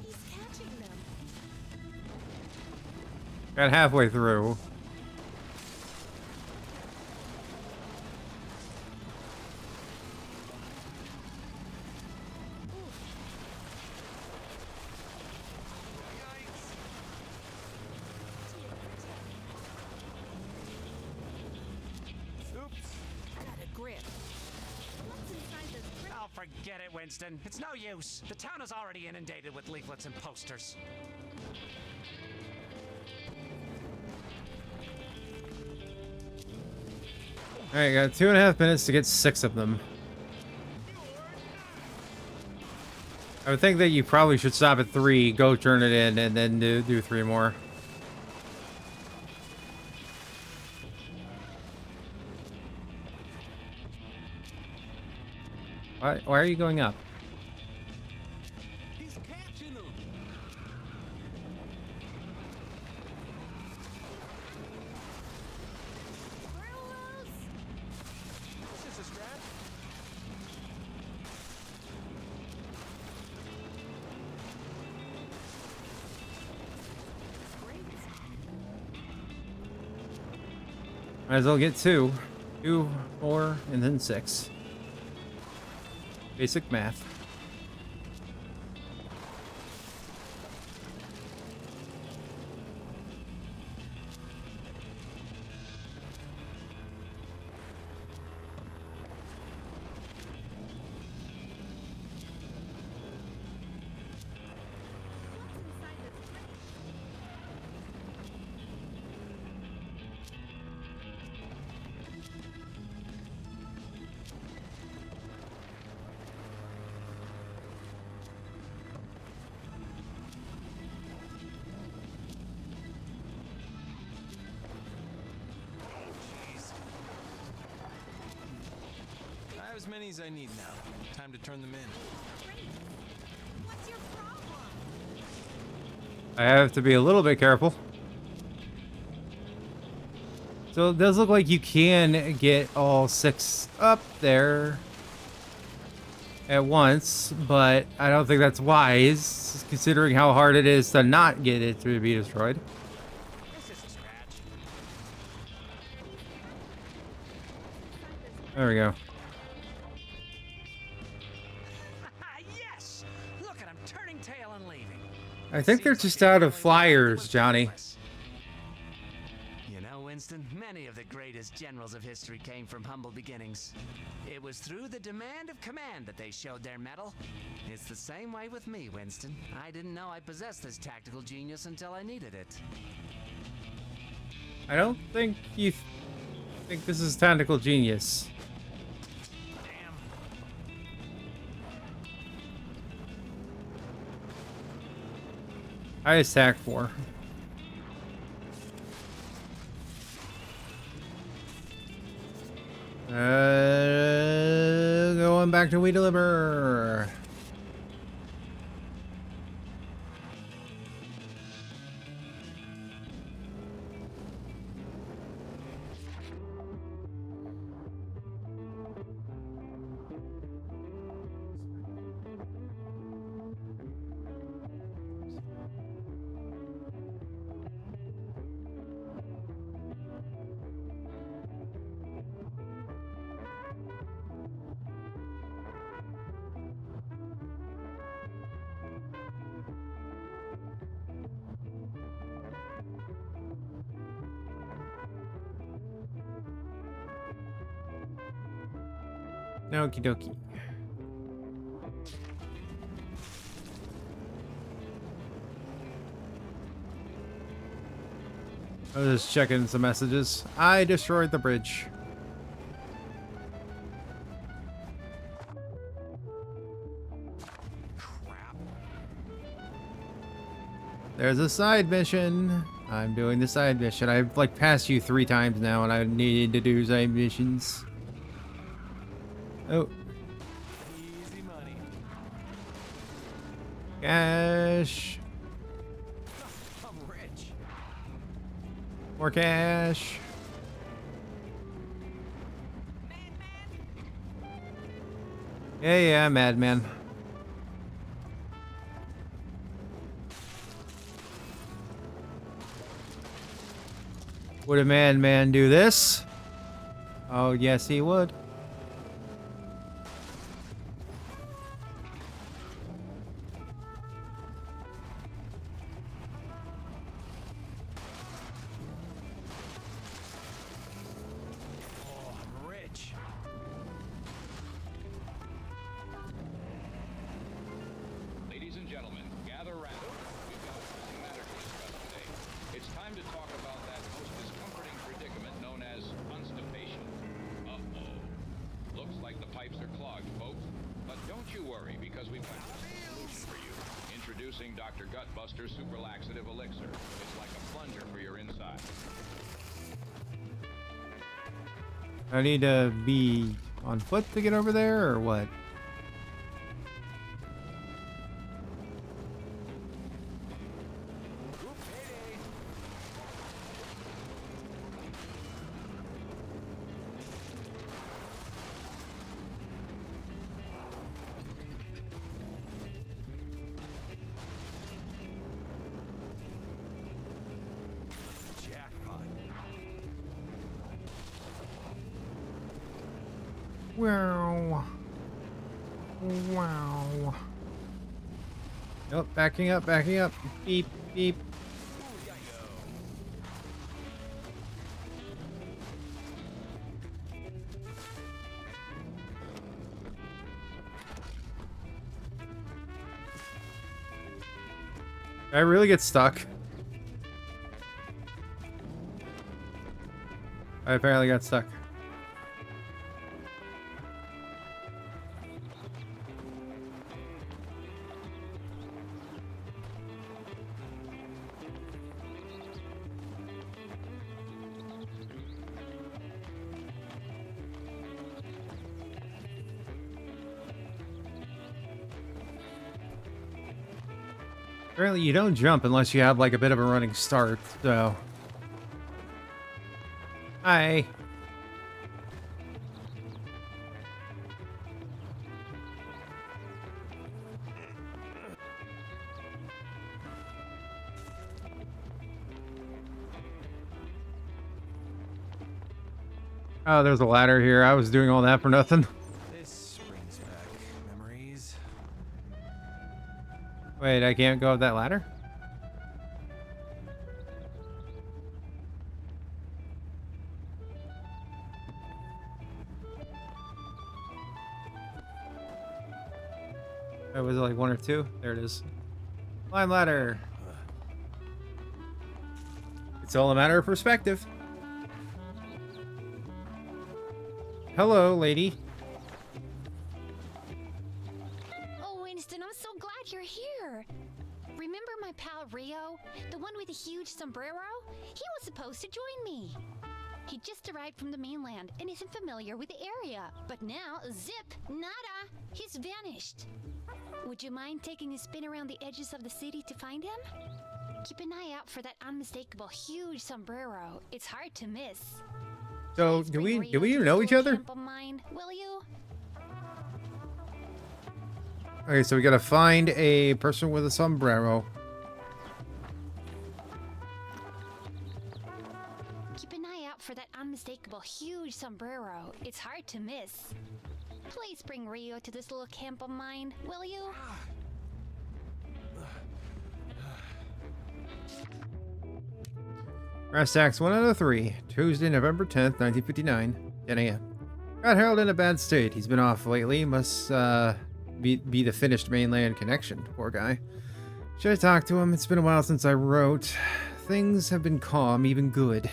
He's catching them. Got halfway through. Forget it, Winston. It's no use. The town is already inundated with leaflets and posters. Alright, got 2.5 minutes to get 6 of them. I would think that you probably should stop at 3, go turn it in, and then do 3 more. Why are you going up? He's catching them. This is a strat. Might as well get 2. 2, 4, and then 6. Basic math. I have as many as I need now. Time to turn them in. What's your problem? I have to be a little bit careful. So it does look like you can get all 6 up there at once, but I don't think that's wise, considering how hard it is to not get it to be destroyed. This is a scratch. There we go. Yes! Look at him turning tail and leaving. I think they're just out of flyers, Johnny. You know, Winston, many of the greatest generals of history came from humble beginnings. It was through the demand of command that they showed their mettle. It's the same way with me, Winston. I didn't know I possessed this tactical genius until I needed it. I don't think you think this is tactical genius. Damn. Highest attack 4. Going back to We Deliver. Okie dokie. I was just checking some messages. I destroyed the bridge. Crap. There's a side mission. I'm doing the side mission. I've like passed you 3 times now and I need to do side missions. Oh. Easy money. Cash. I'm rich. More cash. Yeah, madman. Would a madman do this? Oh, yes, he would. Oh, I'm rich. For you. Introducing Dr. Gutbuster Super Laxative Elixir. It's like a plunger for your inside. I need to be on foot to get over there, or what? Wow. Wow. Nope, backing up, backing up. Beep, beep. I really get stuck. I apparently got stuck. Apparently you don't jump unless you have like a bit of a running start, so. Hi. Oh, there's a ladder here. I was doing all that for nothing. This brings back memories. Wait, I can't go up that ladder? Oh, was it like 1 or 2? There it is. Climb ladder. It's all a matter of perspective. Hello, lady. Oh, Winston, I'm so glad you're here. Remember my pal Rio? The one with the huge sombrero? He was supposed to join me. He just arrived from the mainland and isn't familiar with the area. But now, zip, nada, he's vanished. Would you mind taking a spin around the edges of the city to find him? Keep an eye out for that unmistakable huge sombrero. It's hard to miss. So, do we even know each other? Mine, will you? Okay, so we gotta find a person with a sombrero. Keep an eye out for that unmistakable huge sombrero. It's hard to miss. Please bring Rio to this little camp of mine, will you? Brass Tacks 1 out of 3. Tuesday, November 10th, 1959, 10 a.m. Got Harold in a bad state. He's been off lately. Must be the finished mainland connection. Poor guy. Should I talk to him? It's been a while since I wrote. Things have been calm, even good.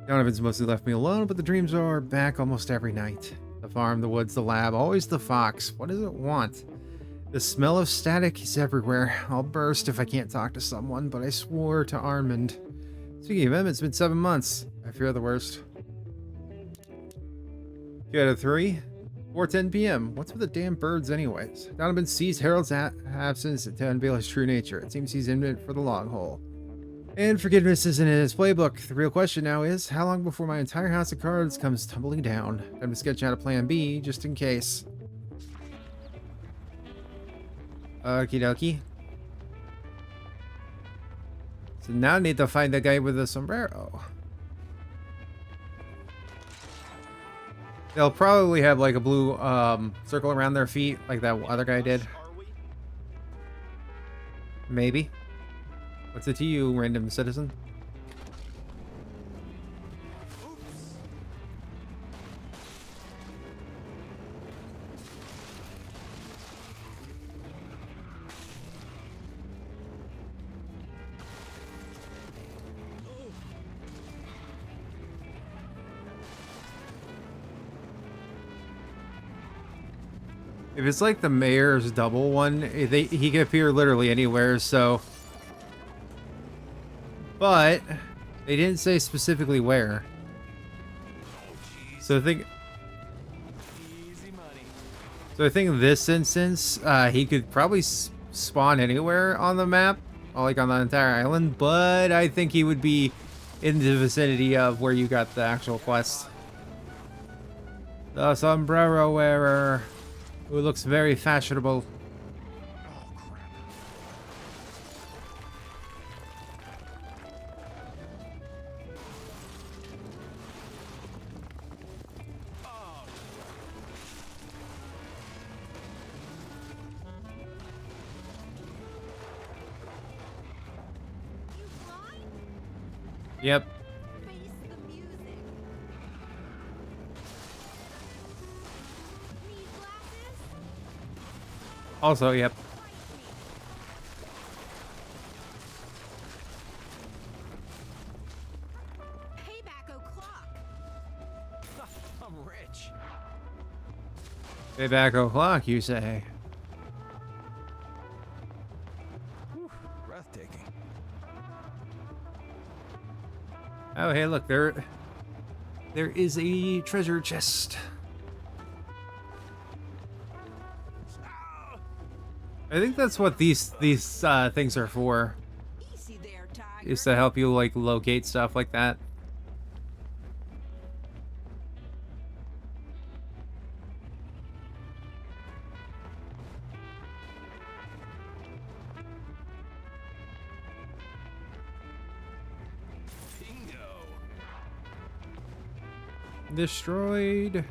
Donovan's mostly left me alone, but the dreams are back almost every night. The farm, the woods, the lab, always the fox. What does it want? The smell of static is everywhere. I'll burst if I can't talk to someone, but I swore to Armand. Speaking of him, it's been 7 months. I fear the worst. 2 out of 3. 4:10 p.m. What's with the damn birds anyways? Donovan sees Harold's absence to unveil his true nature. It seems he's in it for the long haul. And forgiveness isn't in his playbook. The real question now is, how long before my entire house of cards comes tumbling down? Time to sketch out a plan B, just in case. Okie dokie. So now I need to find the guy with the sombrero. They'll probably have like a blue circle around their feet like that other guy did. Maybe. What's it to you, random citizen? If it's like the mayor's double one, he can appear literally anywhere, so... But, they didn't say specifically where. So I think... So I think in this instance, he could probably spawn anywhere on the map, like on the entire island, but I think he would be in the vicinity of where you got the actual quest. The sombrero wearer, who looks very fashionable. Yep. Also, yep. Payback o'clock. I'm rich. Payback o'clock, you say? Whew, breathtaking. Oh, hey, look, there is a treasure chest. I think that's what these things are for. Is to help you like locate stuff like that. Destroyed.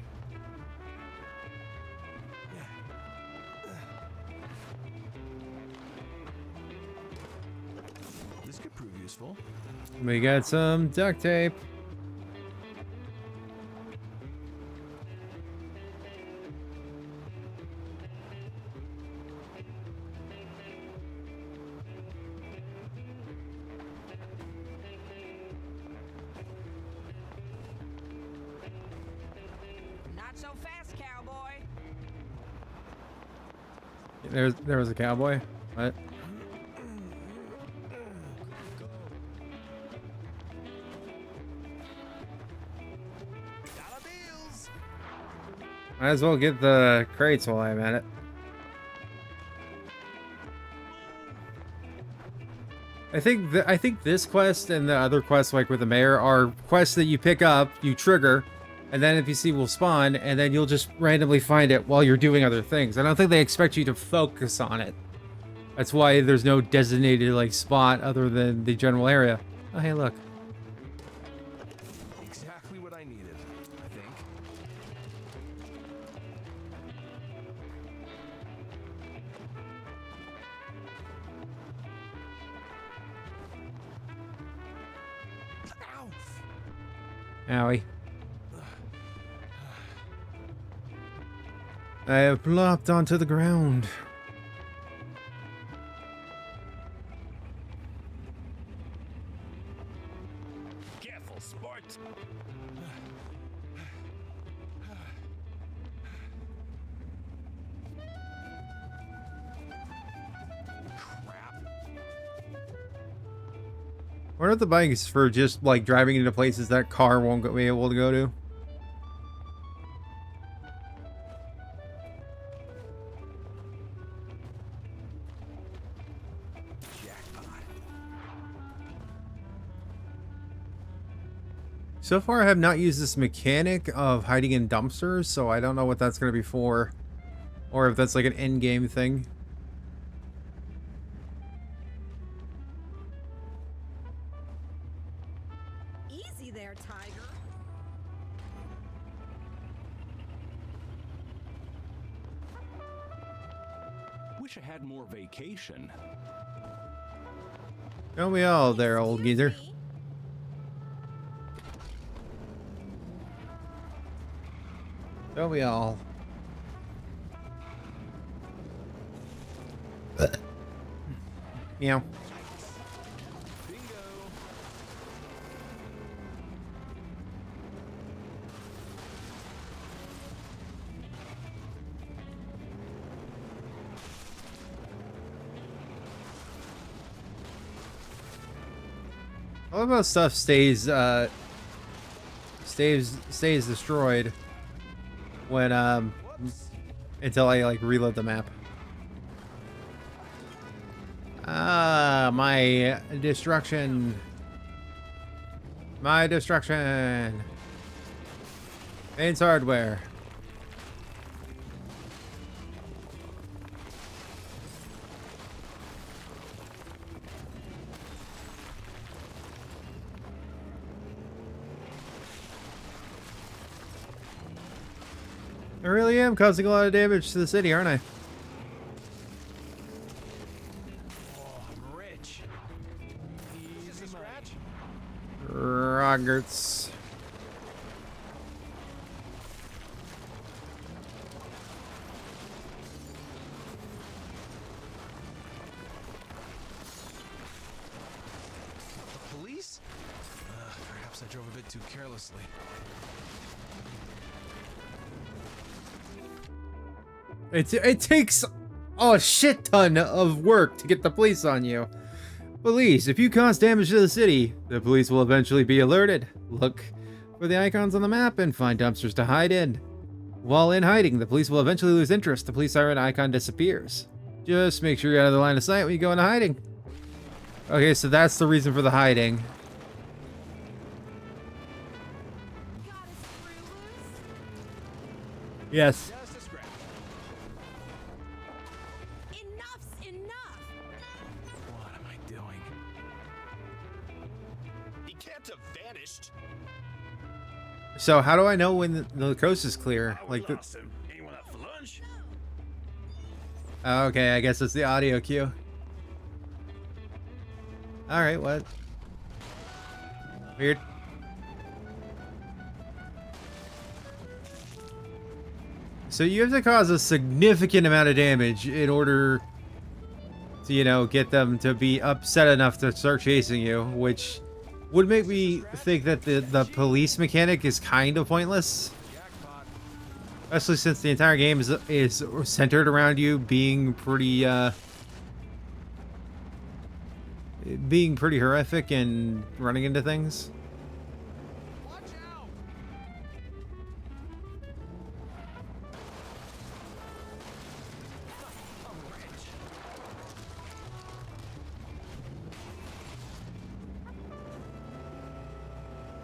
This could prove useful. We got some duct tape. Not so fast, cowboy. There was a cowboy. What? Might as well get the crates while I'm at it. I think this quest and the other quests, like with the mayor, are quests that you pick up, you trigger, and then NPC will spawn, and then you'll just randomly find it while you're doing other things. I don't think they expect you to focus on it. That's why there's no designated like spot other than the general area. Oh, hey, look. Exactly what I needed, I think. Owie. I have plopped onto the ground. Careful, sport. What are the bikes for just like driving into places that car won't be able to go to? So far, I have not used this mechanic of hiding in dumpsters, so I don't know what that's going to be for. Or if that's like an in-game thing. Easy there, Tiger. Wish I had more vacation. Don't we all there, old geezer? Don't we all? Meow. All of our stuff stays destroyed when until I like reload the map. Ah, my destruction. My destruction. Mains hardware. I really am causing a lot of damage to the city, aren't I? Oh, I'm rich. Easy scratch. Rogerts. The police? Perhaps I drove a bit too carelessly. It takes a shit ton of work to get the police on you. Police, if you cause damage to the city, the police will eventually be alerted. Look for the icons on the map and find dumpsters to hide in. While in hiding, the police will eventually lose interest. The police siren icon disappears. Just make sure you're out of the line of sight when you go into hiding. Okay, so that's the reason for the hiding. Yes. Enough's enough! What am I doing? He can't have vanished. So how do I know when the coast is clear? Like the... Anyone out for lunch? Okay, I guess it's the audio cue. Alright, what? Weird. So you have to cause a significant amount of damage in order to, you know, get them to be upset enough to start chasing you, which would make me think that the police mechanic is kind of pointless. Especially since the entire game is centered around you being pretty horrific and running into things.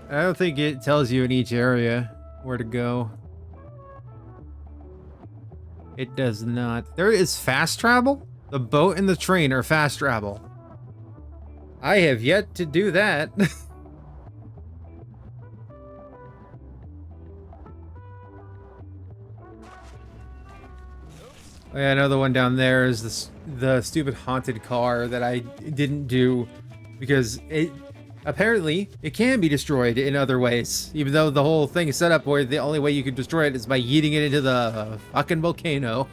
I don't think it tells you in each area where to go. It does not. There is fast travel? The boat and the train are fast travel. I have yet to do that. Oh, yeah, another one down there is the stupid haunted car that I didn't do because apparently it can be destroyed in other ways, even though the whole thing is set up where the only way you can destroy it is by yeeting it into the fucking volcano.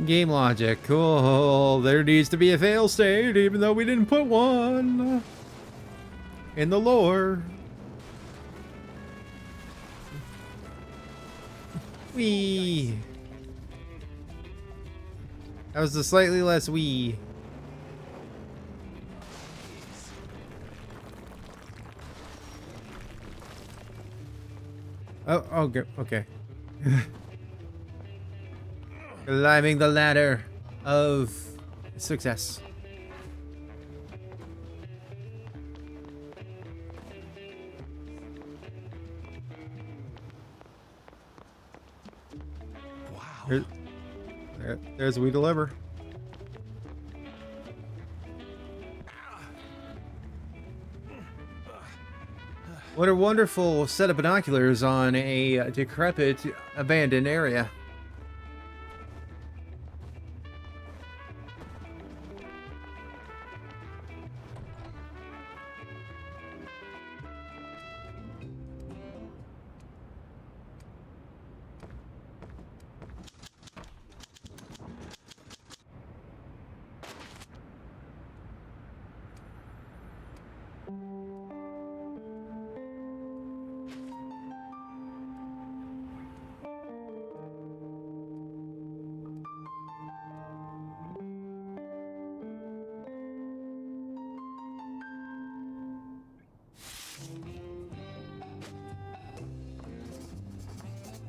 Game logic, cool. There needs to be a fail state, even though we didn't put one in the lore. Wee. That was a slightly less wee. Oh, good. Okay. Climbing the ladder of success. Wow. There's We Deliver. What a wonderful set of binoculars on a decrepit, abandoned area.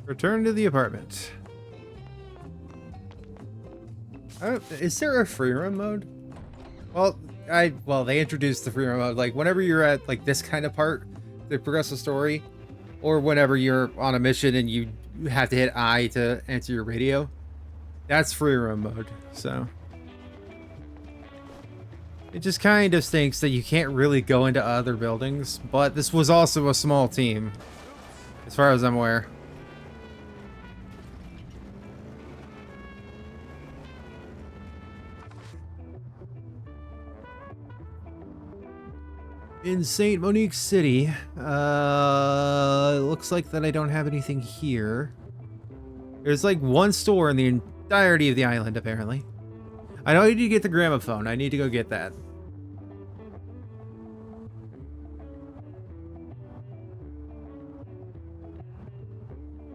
Return to the apartment. Is there a free roam mode? Well, they introduced the free roam mode. Like, whenever you're at, like, this kind of part, the progressive story, or whenever you're on a mission and you have to hit I to answer your radio, that's free roam mode, so. It just kind of stinks that you can't really go into other buildings, but this was also a small team, as far as I'm aware. In St. Monique City, it looks like that I don't have anything here. There's like one store in the entirety of the island, apparently. I know I need to get the gramophone. I need to go get that.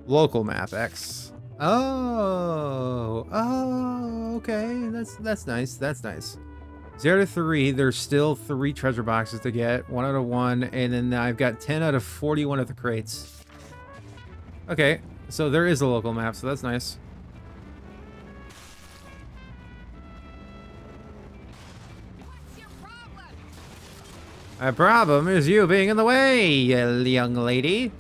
Local map X. Oh, okay. That's nice. That's nice. 0 to 3, there's still 3 treasure boxes to get. 1 out of 1, and then I've got 10 out of 41 of the crates. Okay, so there is a local map, so that's nice. My problem is you being in the way, young lady.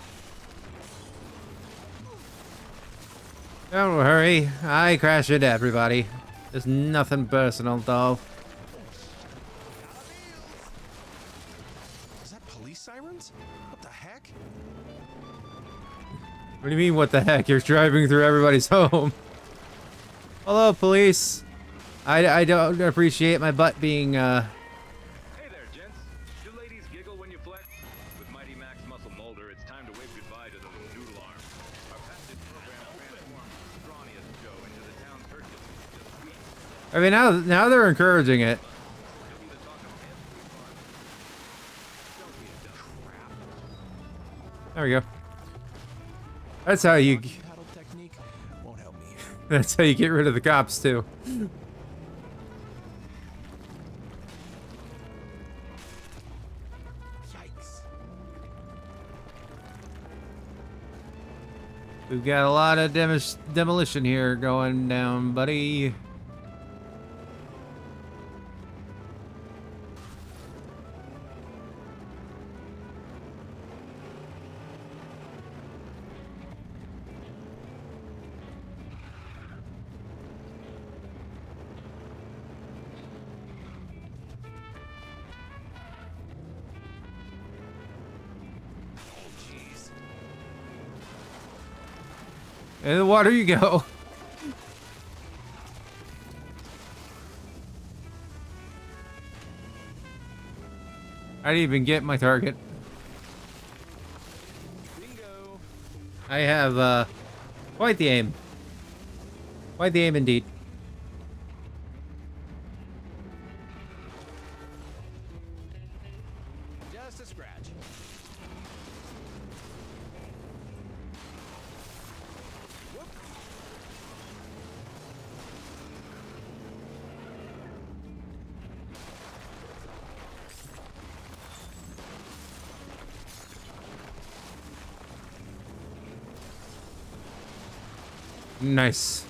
Don't worry, I crash into everybody. There's nothing personal, though. Sirens? What the heck? What do you mean, what the heck? You're driving through everybody's home. Hello, police. I don't appreciate my butt being, Hey there, gents. Do ladies giggle when you flex? With Mighty Max Muscle Molder, it's time to wave goodbye to the noodle arm. Our patented program transforms the scrawniest Joe into the town's Hercules. I mean, now they're encouraging it. There we go. That's how you. That's how you get rid of the cops too. Yikes. We've got a lot of demolition here going down, buddy. In the water you go. I didn't even get my target. Bingo. I have quite the aim. Quite the aim indeed. Just a scratch. Nice.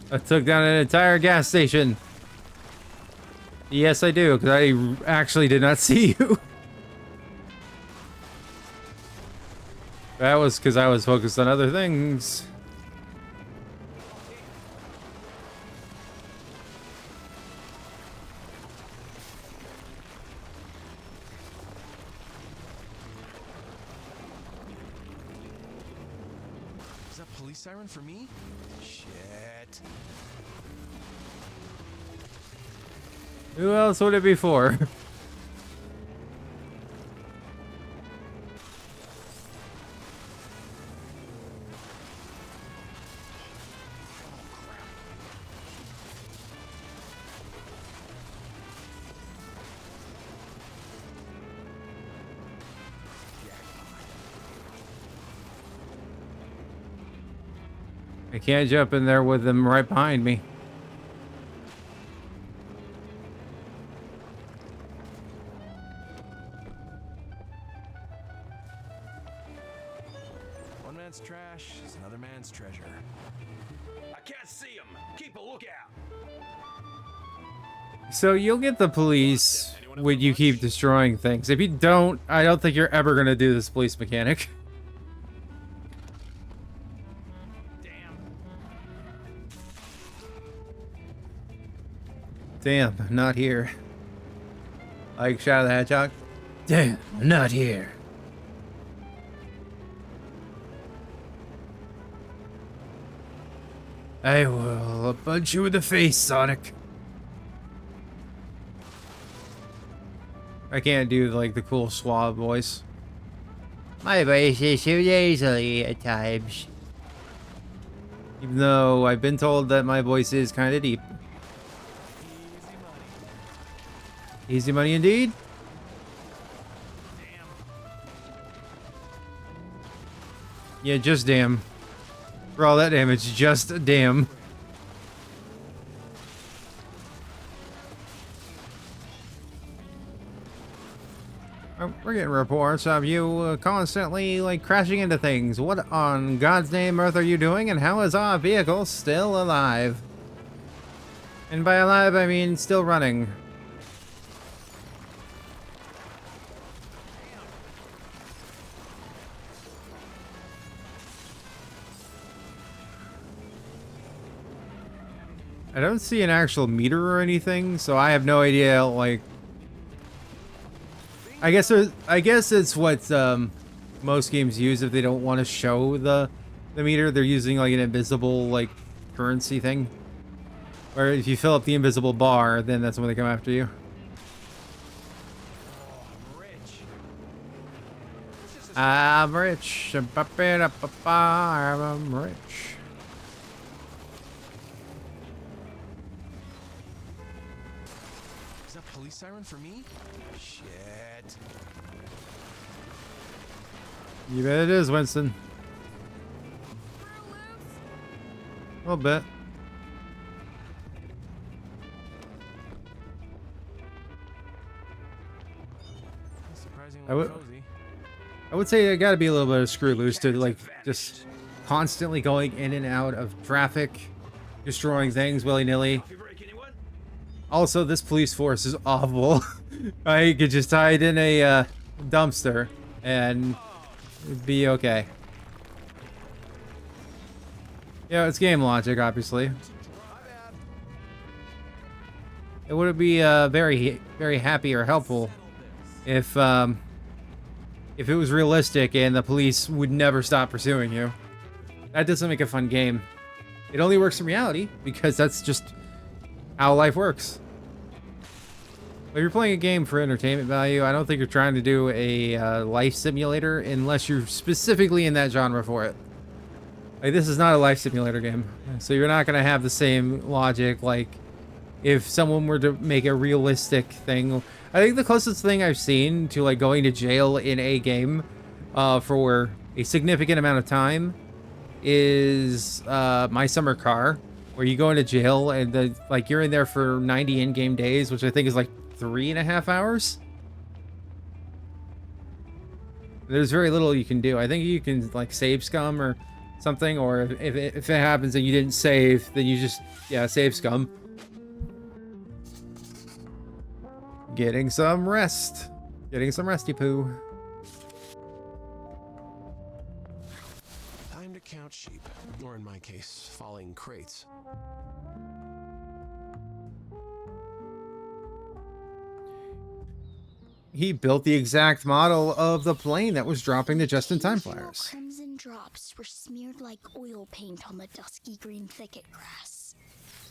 I took down an entire gas station. Yes, I do, because I actually did not see you. That was because I was focused on other things. Is that police siren for me? Shit. Who else would it be for? I can't jump in there with them right behind me. One man man's trash is another man's treasure. I can't see him. Keep a lookout. So you'll get the police when you keep destroying things. If you don't, I don't think you're ever gonna do this police mechanic. Damn, not here. Like Shadow the Hedgehog. Damn, not here. I will punch you in the face, Sonic. I can't do like the cool suave voice. My voice is too nasally at times. Even though I've been told that my voice is kind of deep. Easy money indeed. Yeah, just damn. For all that damage, just damn. We're getting reports of you constantly, like, crashing into things. What on God's name earth are you doing, and how is our vehicle still alive? And by alive, I mean still running. I don't see an actual meter or anything, so I have no idea, like... I guess it's what most games use if they don't want to show the meter. They're using like an invisible like currency thing. Where if you fill up the invisible bar, then that's when they come after you. I'm rich. I'm rich. Is that police siren for me? Shit. You bet it is, Winston. A little bit. Surprisingly cozy. I would say there got to be a little bit of screw loose to like just constantly going in and out of traffic, destroying things willy-nilly. Also, this police force is awful. I could just hide in a dumpster and it'd be okay. Yeah, it's game logic, obviously. It wouldn't be very happy or helpful if it was realistic and the police would never stop pursuing you. That doesn't make a fun game. It only works in reality because that's just how life works. If you're playing a game for entertainment value, I don't think you're trying to do a life simulator unless you're specifically in that genre for it. Like, this is not a life simulator game, so you're not going to have the same logic like if someone were to make a realistic thing. I think the closest thing I've seen to like going to jail in a game for a significant amount of time is My Summer Car, where you go into jail and like you're in there for 90 in-game days, which I think is like 3.5 hours. There's very little you can do. I think you can like save scum or something, or if it happens and you didn't save, then you just, yeah, save scum. Getting some rest. Getting some resty poo. Time to count sheep, or in my case, falling crates. He built the exact model of the plane that was dropping the just-in-time flyers. Crimson drops were smeared like oil paint on the dusky green thicket grass.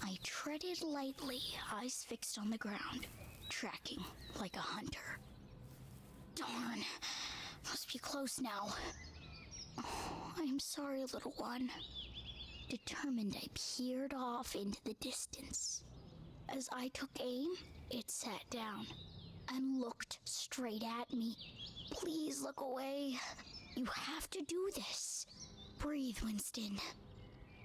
I treaded lightly, eyes fixed on the ground, tracking like a hunter. Darn, must be close now. Oh, I am sorry, little one. Determined, I peered off into the distance. As I took aim, it sat down and looked straight at me. Please look away. You have to do this. Breathe, Winston.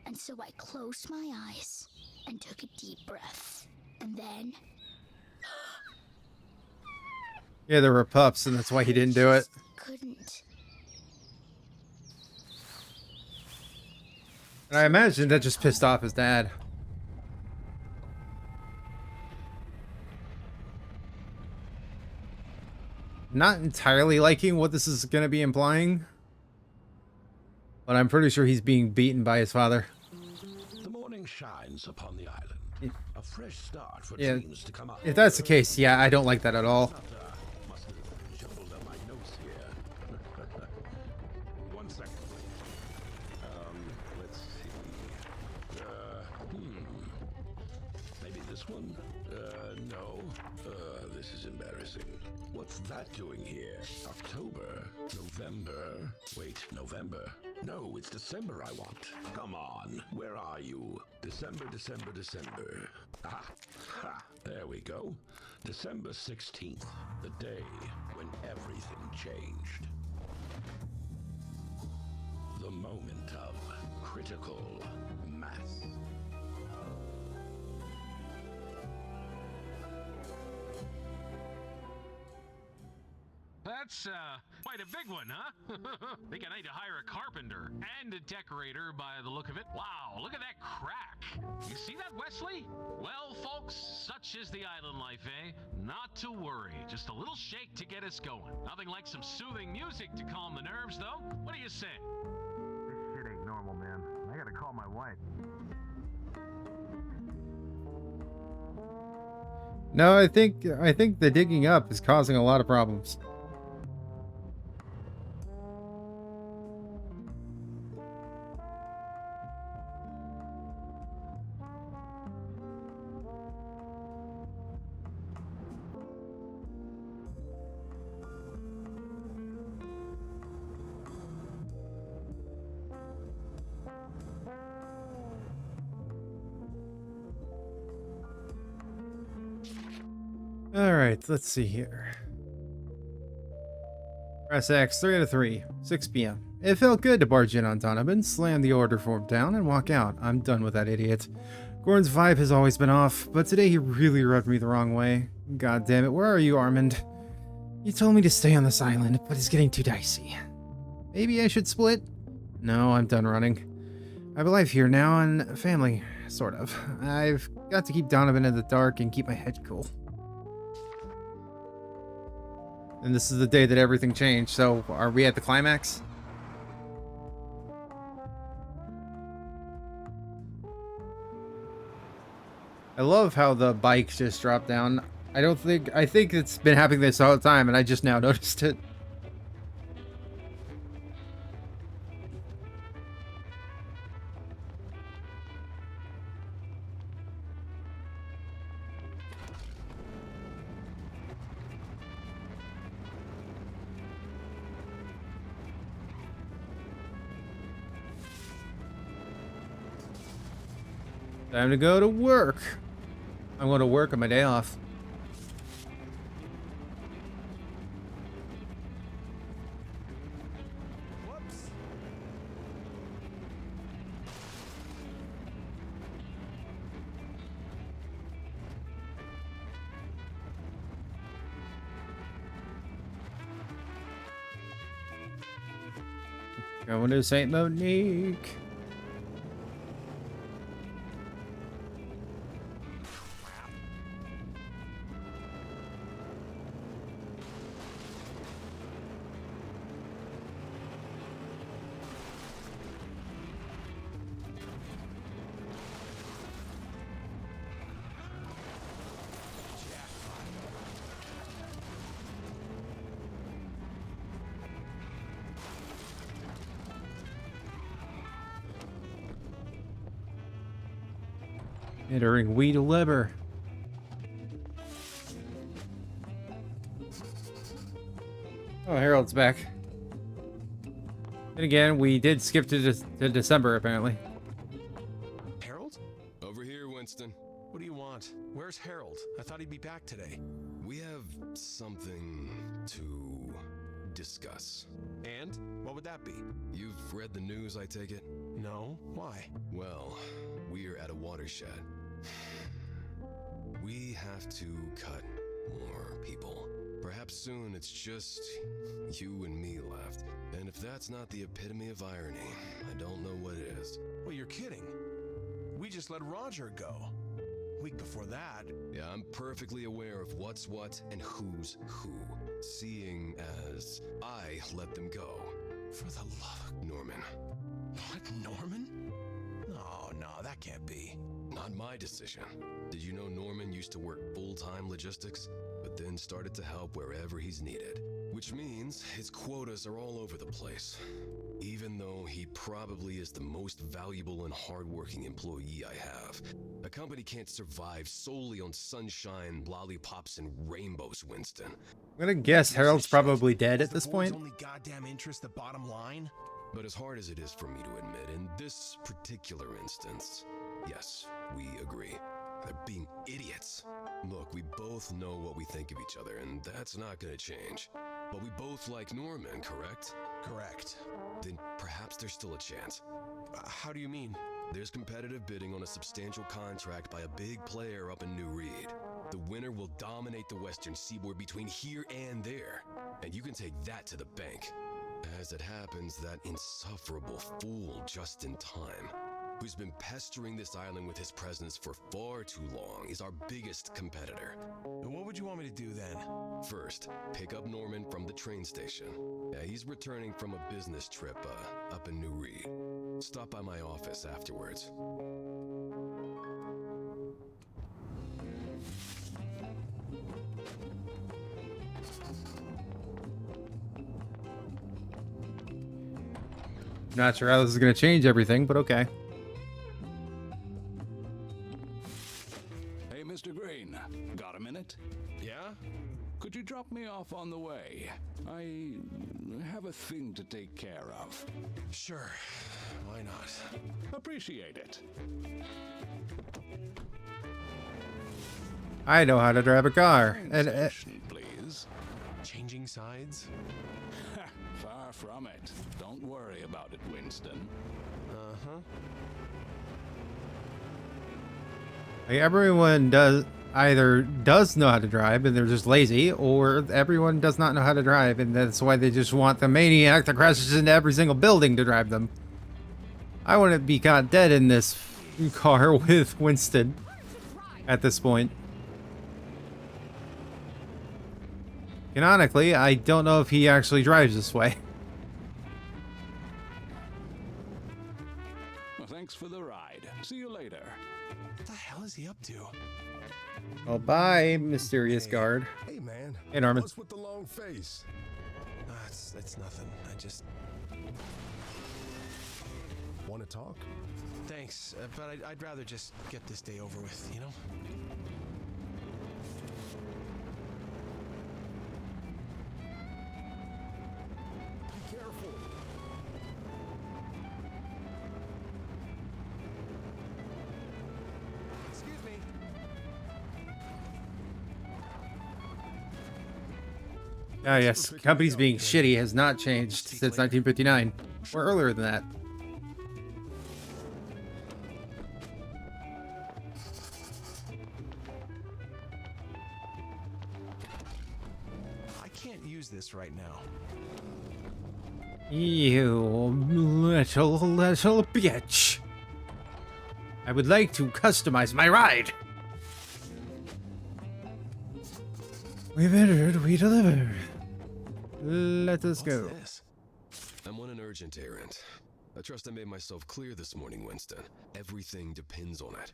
And so I closed my eyes and took a deep breath. And then... Yeah, there were pups, and that's why he didn't do it. Couldn't. And I imagine that just pissed off his dad. Not entirely liking what this is going to be implying, but I'm pretty sure he's being beaten by his father. The morning shines upon the island. A fresh start for Yeah, dreams to come out. if that's the case, yeah, I don't like that at all. Must have jumbled up my notes here. 1 second, please. Let's see. Maybe this one? No. This is embarrassing. What's that doing here? October? November? Wait, November? No, it's December I want. Come on, where are you? December. Ah, ha, there we go. December 16th, the day when everything changed. The moment of critical mass. That's, quite a big one, huh? Think I need to hire a carpenter and a decorator by the look of it. Wow, look at that crack. You see that, Wesley? Well, folks, such is the island life, eh? Not to worry. Just a little shake to get us going. Nothing like some soothing music to calm the nerves, though. What do you say? This shit ain't normal, man. I gotta call my wife. No, I think the digging up is causing a lot of problems. Alright, let's see here. Press X, 3 out of 3, 6 p.m. It felt good to barge in on Donovan, slam the order form down, and walk out. I'm done with that idiot. Gordon's vibe has always been off, but today he really rubbed me the wrong way. God damn it, where are you, Armand? You told me to stay on this island, but it's getting too dicey. Maybe I should split? No, I'm done running. I have a life here now, and family, sort of. I've got to keep Donovan in the dark and keep my head cool. And this is the day that everything changed, so are we at the climax? I love how the bike just dropped down. I think it's been happening this whole time and I just now noticed it. Time to go to work. I'm going to work on my day off. Whoops. Going to St. Monique. Entering We Deliver. Oh, Harold's back. And again, we did skip to December, apparently. Harold? Over here, Winston. What do you want? Where's Harold? I thought he'd be back today. We have something to discuss. And? What would that be? You've read the news, I take it? No. Why? Well, we're at a watershed. We have to cut more people. Perhaps soon it's just you and me left. And if that's not the epitome of irony, I don't know what is. Well, you're kidding. We just let Roger go. Week before that. Yeah, I'm perfectly aware of what's what and who's who. Seeing as I let them go. For the love of Norman. What, Norman? No, that can't be. Not my decision. Did you know Norman used to work full-time logistics, but then started to help wherever he's needed? Which means his quotas are all over the place. Even though he probably is the most valuable and hardworking employee I have. A company can't survive solely on sunshine, lollipops, and rainbows, Winston. I'm gonna guess Harold's probably dead at this point. Only goddamn interest, the bottom line. But as hard as it is for me to admit, in this particular instance, yes, we agree. They're being idiots. Look, we both know what we think of each other, and that's not gonna change. But we both like Norman, correct? Correct. Then perhaps there's still a chance. How do you mean? There's competitive bidding on a substantial contract by a big player up in New Reed. The winner will dominate the Western Seaboard between here and there, and you can take that to the bank. As it happens, that insufferable fool Justin Time, who's been pestering this island with his presence for far too long, is our biggest competitor. What would you want me to do then? First, pick up Norman from the train station. Yeah, he's returning from a business trip up in New Reed. Stop by my office afterwards. Not sure how this is going to change everything, but okay. Hey, Mr. Green, got a minute? Yeah? Could you drop me off on the way? I have a thing to take care of. Sure. Why not? Appreciate it. I know how to drive a car. Please. Changing sides? Far from it. Don't worry about it, Winston. Like, everyone either does know how to drive and they're just lazy, or everyone does not know how to drive and that's why they just want the maniac that crashes into every single building to drive them. I want to be caught dead in this car with Winston at this point. Canonically, I don't know if he actually drives this way. Well, thanks for the ride. See you later. What the hell is he up to? Oh, bye, mysterious guard. Hey, man. Hey, Norman. What's with the long face? It's nothing. I just... Want to talk? Thanks, but I'd rather just get this day over with, you know? Be careful. Excuse me. Ah, yes. Companies being shitty has not changed since 1959. Or earlier than that. I can't use this right now. You little bitch. I would like to customize my ride. We've entered, we delivered. Let us go. What's this? I'm on an urgent errand. I trust I made myself clear this morning, Winston. Everything depends on it.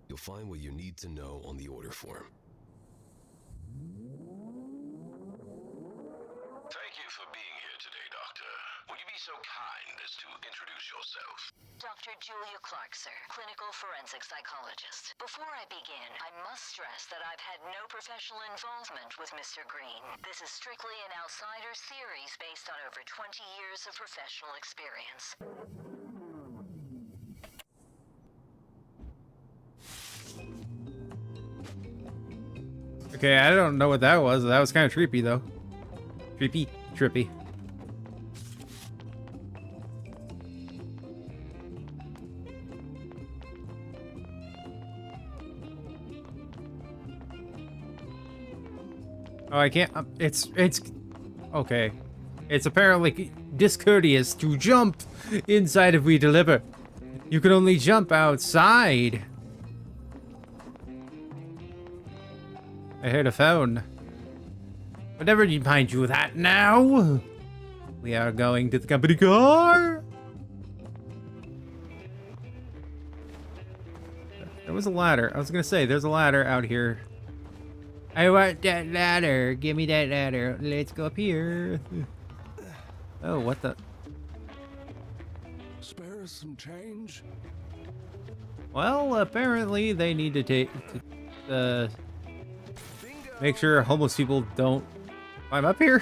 You'll find what you need to know on the order form. Thank you for being here today, Doctor. Would you be so kind as to introduce yourself? Dr. Julia Clark, sir, clinical forensic psychologist. Before I begin, I must stress that I've had no professional involvement with Mr. Green. This is strictly an outsider series based on over 20 years of professional experience. Okay, I don't know what that was. That was kind of trippy, though. Trippy. Oh, I can't. It's okay. It's apparently discourteous to jump inside if we deliver. You can only jump outside. I heard a phone. But never mind you that now. We are going to the company car. There was a ladder. I was gonna say, there's a ladder out here. I want that ladder. Give me that ladder. Let's go up here. Oh, what the? Spare us some change? Well, apparently they need to take make sure homeless people don't climb up here.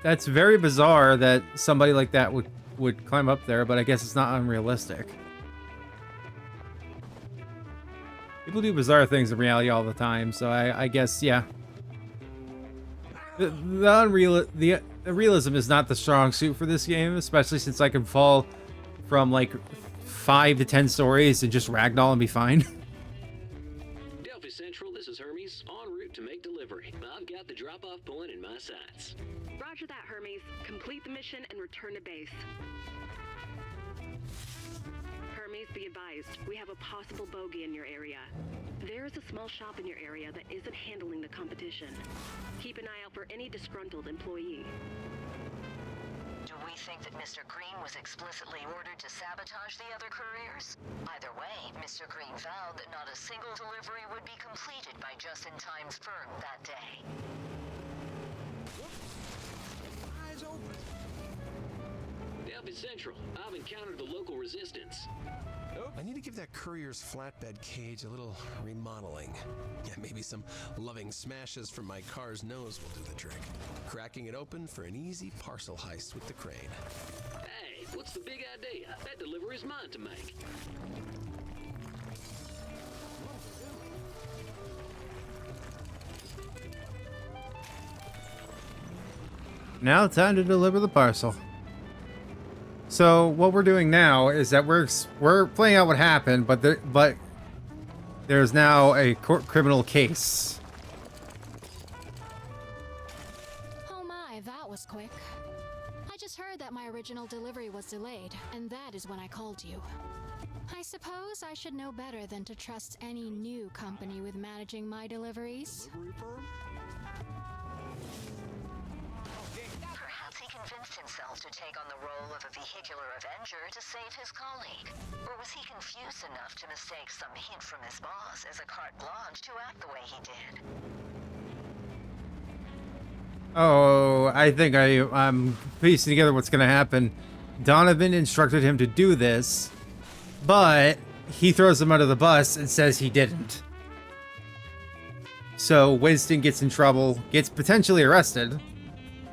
That's very bizarre that somebody like that would climb up there, but I guess it's not unrealistic. People do bizarre things in reality all the time, so I guess, yeah. The realism is not the strong suit for this game, especially since I can fall from like 5 to 10 stories and just ragdoll and be fine. Delphi Central, this is Hermes, en route to make delivery. I've got the drop-off point in my sights. Roger that, Hermes. Complete the mission and return to base. Hermes, be advised, we have a possible bogey in your area. There is a small shop in your area that isn't handling the competition. Keep an eye out for any disgruntled employee. Do we think that Mr. Green was explicitly ordered to sabotage the other couriers? Either way, Mr. Green vowed that not a single delivery would be completed by just-in-time's firm that day. Eyes open. Delphi Central, I've encountered the local resistance. I need to give that courier's flatbed cage a little remodeling. Yeah, maybe some loving smashes from my car's nose will do the trick. Cracking it open for an easy parcel heist with the crane. Hey, what's the big idea? That delivery's mine to make. Now time to deliver the parcel. So what we're doing now is that we're playing out what happened, but there's now a criminal case. Oh my, that was quick. I just heard that my original delivery was delayed, and that is when I called you. I suppose I should know better than to trust any new company with managing my deliveries. Perhaps he convinced himself to take on the role of a vehicular avenger to save his colleague. Or was he confused enough to mistake some hint from his boss as a carte blanche to act the way he did? Oh, I think I'm piecing together what's going to happen. Donovan instructed him to do this, but he throws him under the bus and says he didn't. So Winston gets in trouble, gets potentially arrested.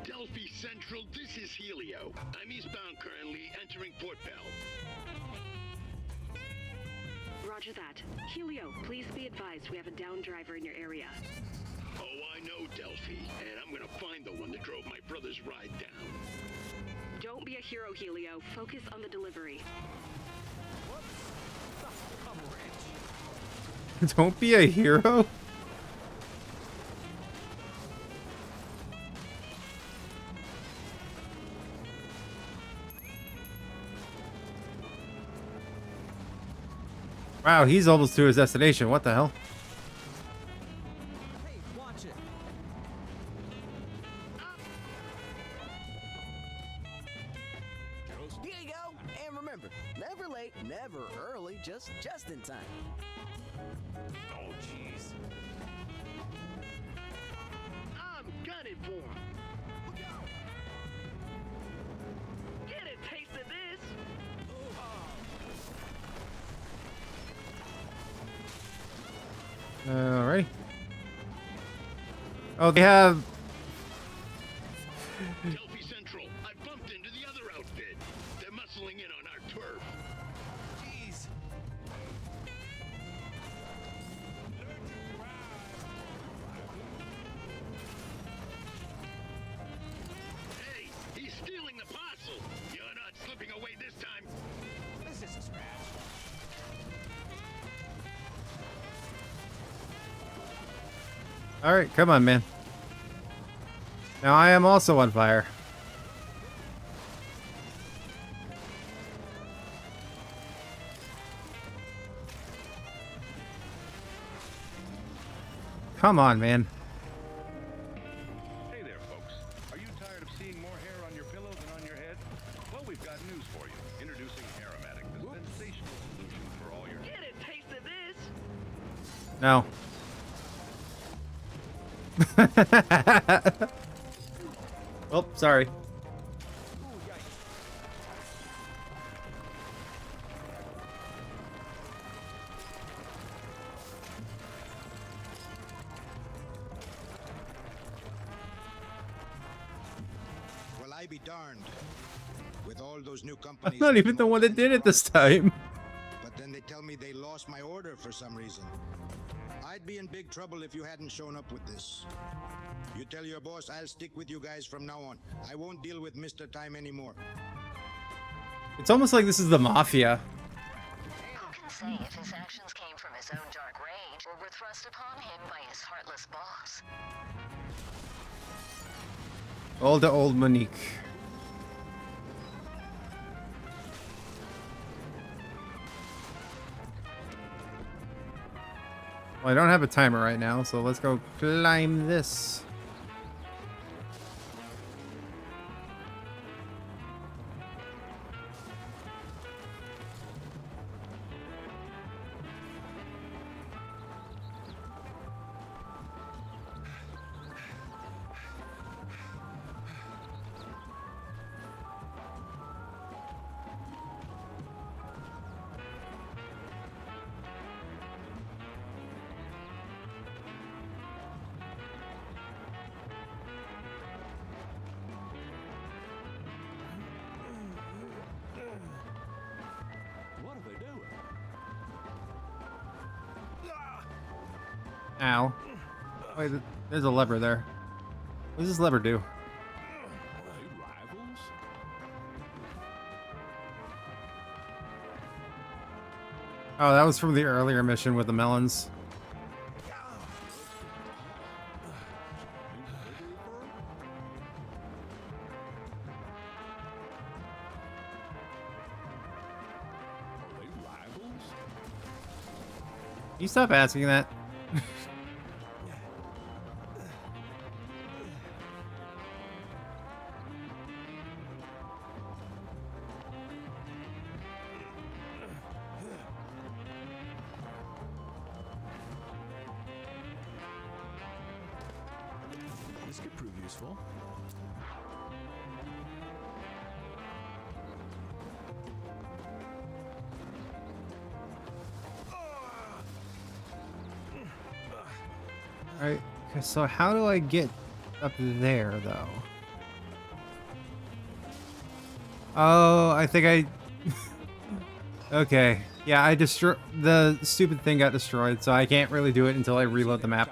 Delphi Central, this is Helio. I'm eastbound currently, entering Port Bell. Roger that. Helio, please be advised we have a down driver in your area. Oh, I know Delphi, and I'm gonna find the one that drove my brother's ride down. Don't be a hero, Helio. Focus on the delivery. Don't be a hero. Wow, he's almost to his destination. What the hell? Hey, watch it. Here you go. And remember, never late, never early, just in time. Oh, jeez. I'm gunning for him. Get a taste of this. Alrighty. Oh, they have. Delphi Central, I bumped into the other outfit. They're muscling in on our turf. Jeez. Hey, he's stealing the parcel. You're not slipping away this time. This is a scratch. Alright, come on, man. Now I am also on fire. Come on, man. Hey there, folks. Are you tired of seeing more hair on your pillow than on your head? Well, we've got news for you. Introducing Aromatic, the sensational solution for all your... Get a taste of this! No. Oh, sorry. Well, I be darned. With all those new I'm companies, not even the one that did it this time. but then they tell me they lost my order for some reason. I'd be in big trouble if you hadn't shown up with this. You tell your boss I'll stick with you guys from now on. I won't deal with Mr. Time anymore. It's almost like this is the mafia. Who can say if his actions came from his own dark rage or were thrust upon him by his heartless boss? Old Monique. Well, I don't have a timer right now, so let's go climb this. What are they doing? Ow. Wait, there's a lever there. What does this lever do? Are they rivals? Oh, that was from the earlier mission with the melons. Are they rivals? Can you stop asking that? This could prove useful. Alright, okay, so how do I get up there, though? Oh, I think I... Okay. Yeah, I destroy the stupid thing got destroyed, so I can't really do it until I reload the map.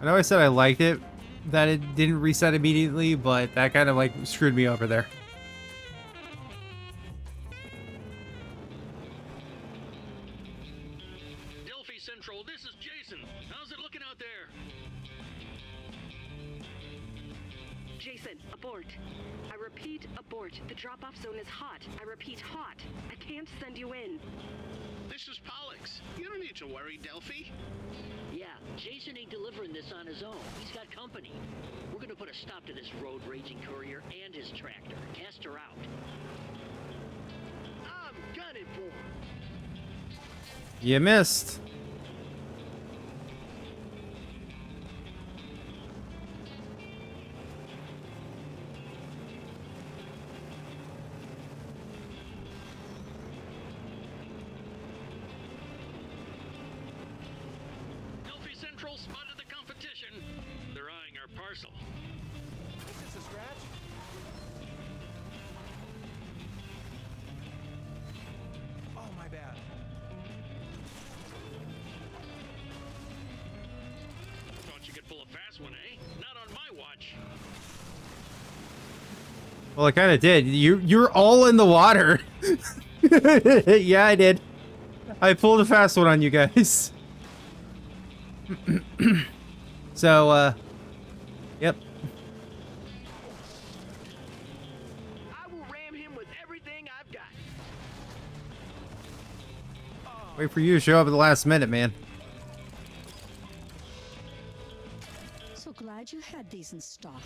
I know I said I liked it, that it didn't reset immediately, but that kind of like screwed me over there. Delphi Central, this is Jason. How's it looking out there? Jason, abort. I repeat, abort. The drop-off zone is hot. I repeat, hot. I can't send you in. This is Pollux. You don't need to worry, Delphi. Yeah, Jason ain't delivering this on his own. He's got company. We're gonna put a stop to this road-raging courier and his tractor. Cast her out. I'm gunning for him. You missed. Delphi Central spotted the competition. They're eyeing our parcel. Is this a scratch? Oh, my bad. Thought you could pull a fast one, eh? Not on my watch. Well, I kind of did. You're all in the water. Yeah, I did. I pulled a fast one on you guys. So, yep. I will ram him with everything I've got. Wait for you to show up at the last minute, man. So glad you had these in stock.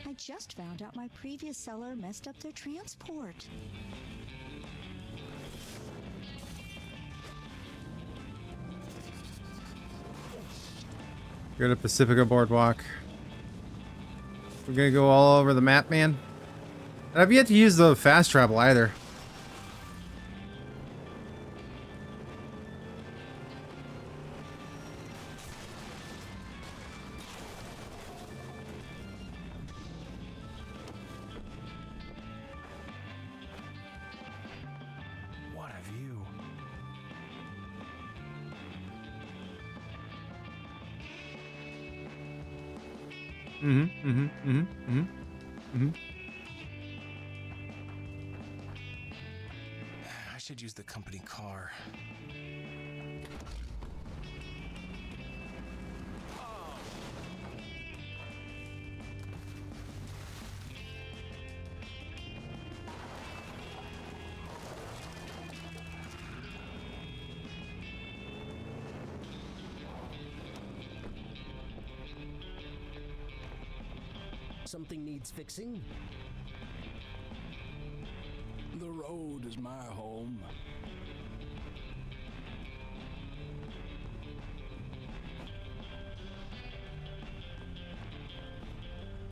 I just found out my previous seller messed up their transport. You're at Pacifica Boardwalk. We're gonna go all over the map, man. And I've yet to use the fast travel either. What a view. I should use the company car. Something needs fixing? The road is my home.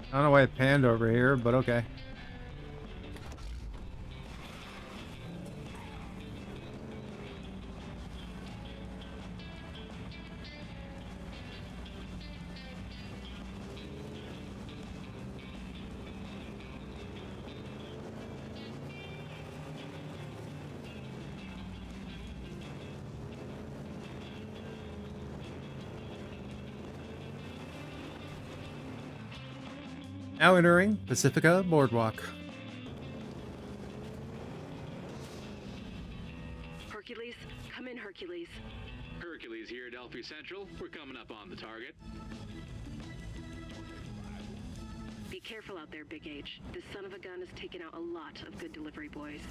I don't know why it panned over here, but okay. Now entering Pacifica Boardwalk. Hercules, come in, Hercules. Hercules here at Delphi Central. We're coming up on the target. Be careful out there, Big H. This son of a gun has taken out a lot of good delivery boys.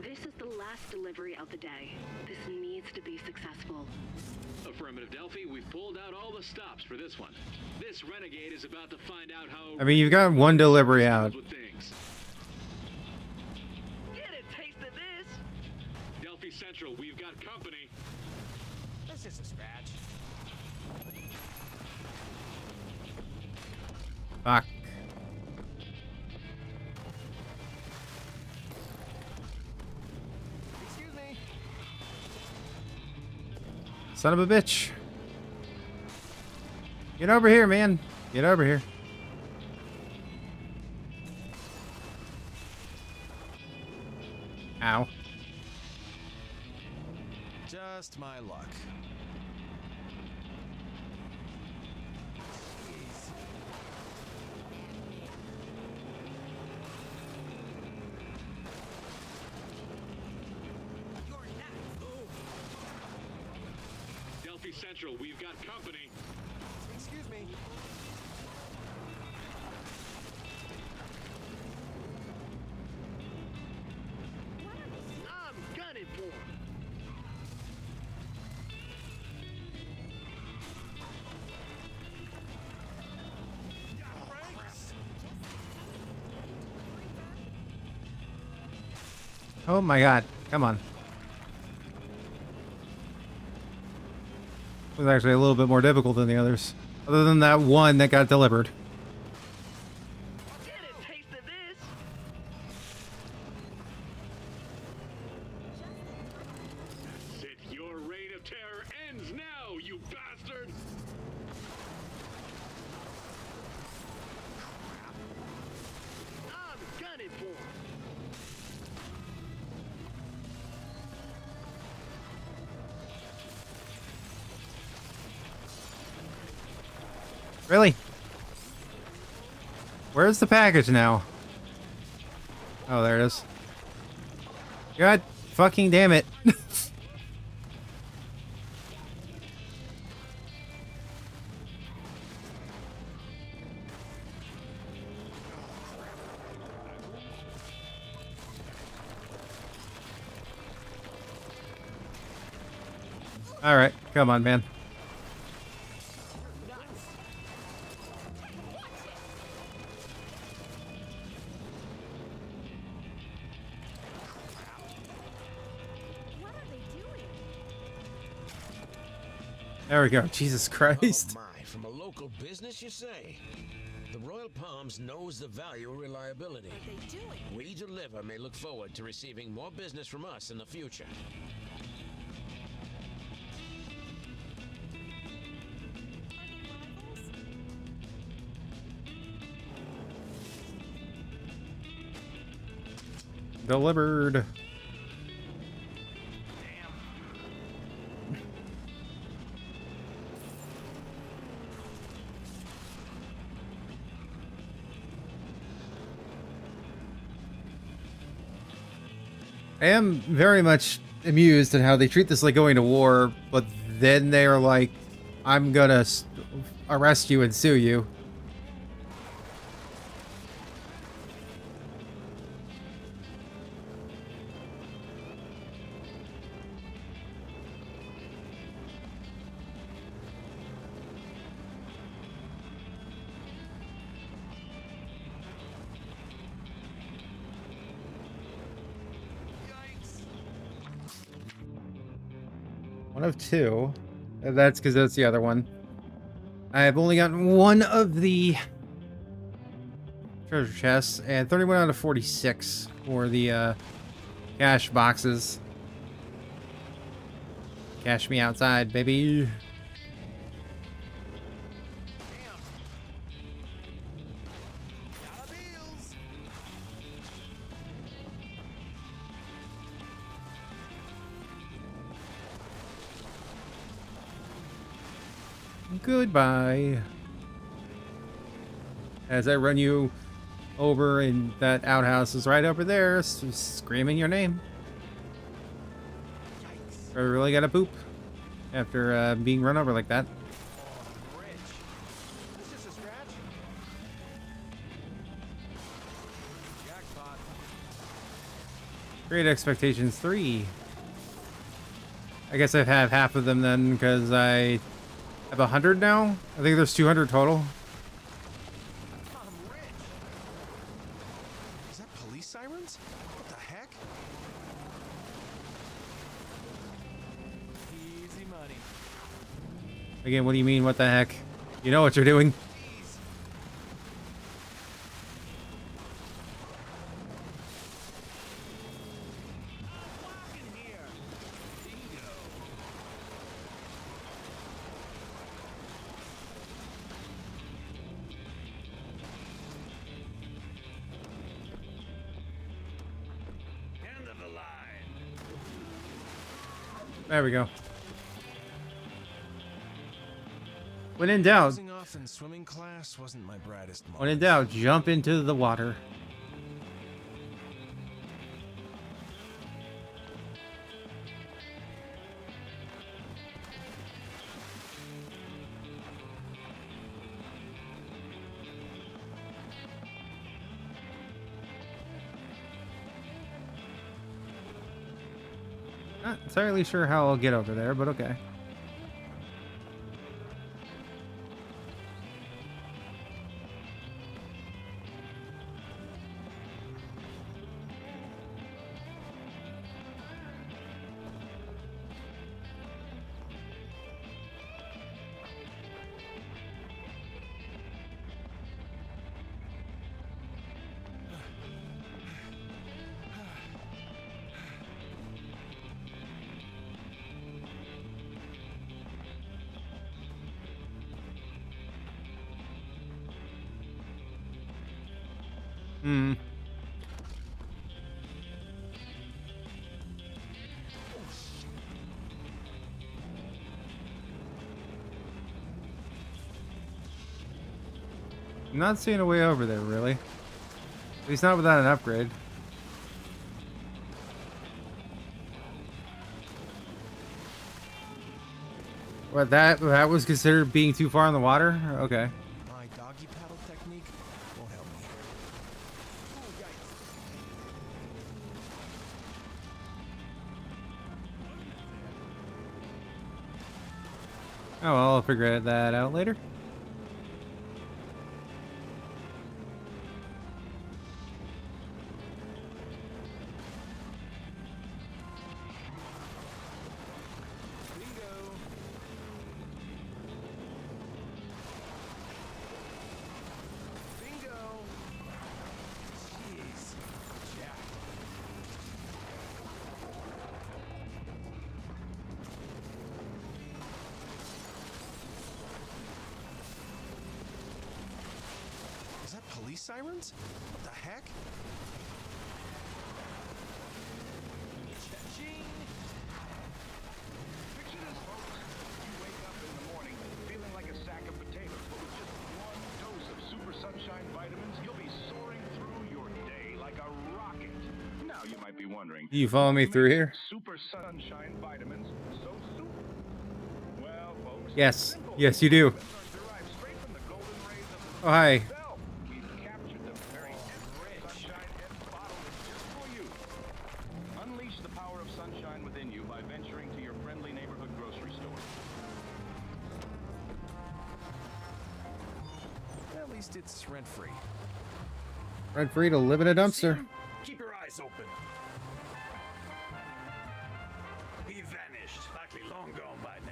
This is the last delivery of the day. This needs to be successful. Affirmative, Delphi. We've pulled out all the stops for this one. This renegade is about to find out how... I mean, you've got one delivery out. Get a taste of this! Delphi Central, we've got company. This is a scratch. Fuck. Excuse me. Son of a bitch. Get over here, man. Get over here. Ow. Just my luck. Delphi Central, we've got company. Excuse me. I'm gunning for him. Oh my god. Come on. It was actually a little bit more difficult than the others. Other than that one that got delivered. Get a taste of this! That's it. Your reign of terror ends now, you bastard! I'm gunning for him. Really? Where's the package now? Oh, there it is. God fucking damn it. All right, come on, man. There we go. Jesus Christ. Oh my, from a local business, you say? The Royal Palms knows the value of reliability. We Deliver may look forward to receiving more business from us in the future. Delivered. I am very much amused at how they treat this like going to war, but then they are like, I'm gonna arrest you and sue you. One of two. That's because that's the other one. I have only gotten one of the treasure chests and 31 out of 46 for the cash boxes. Cash me outside, baby. Goodbye. As I run you over, and that outhouse is right over there, screaming your name. I really gotta poop after being run over like that. Great Expectations 3. I guess I have half of them then, because I have 100 now? I think there's 200 total. Is that police sirens? What the heck? Easy money. Again, what do you mean, what the heck? You know what you're doing. There we go. When in doubt, Closing off in swimming class wasn't my brightest moment. when in doubt, jump into the water. Not entirely sure how I'll get over there, but okay. Hmm. I'm not seeing a way over there, really. At least not without an upgrade. What, that was considered being too far in the water? Okay. My doggy paddle technique won't help me. Oh, well, I'll figure that out later. Is that police sirens? What the heck? Cha-ching! Picture this, folks. You wake up in the morning feeling like a sack of potatoes, but with just one dose of Super Sunshine vitamins, you'll be soaring through your day like a rocket. Now you might be wondering, You follow me through here? Super Sunshine vitamins so super? Well, folks, Yes. Yes, you do. Oh, hi. Unleash the power of sunshine within you by venturing to your friendly neighborhood grocery store. At least it's rent-free. Rent free to live in a dumpster. Keep your eyes open. He vanished, likely long gone by now.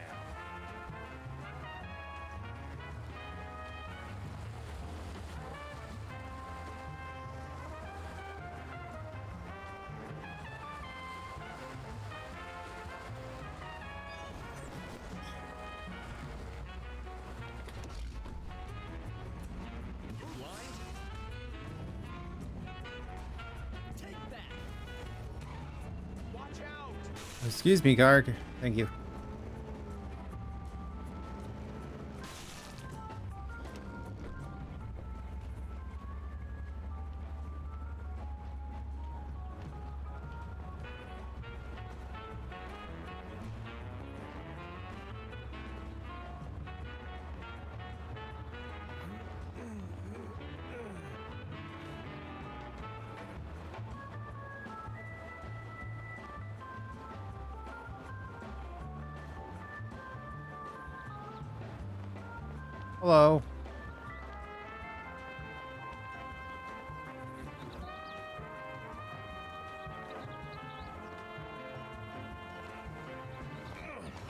Take that. Watch out. Excuse me, guard. Thank you. Hello.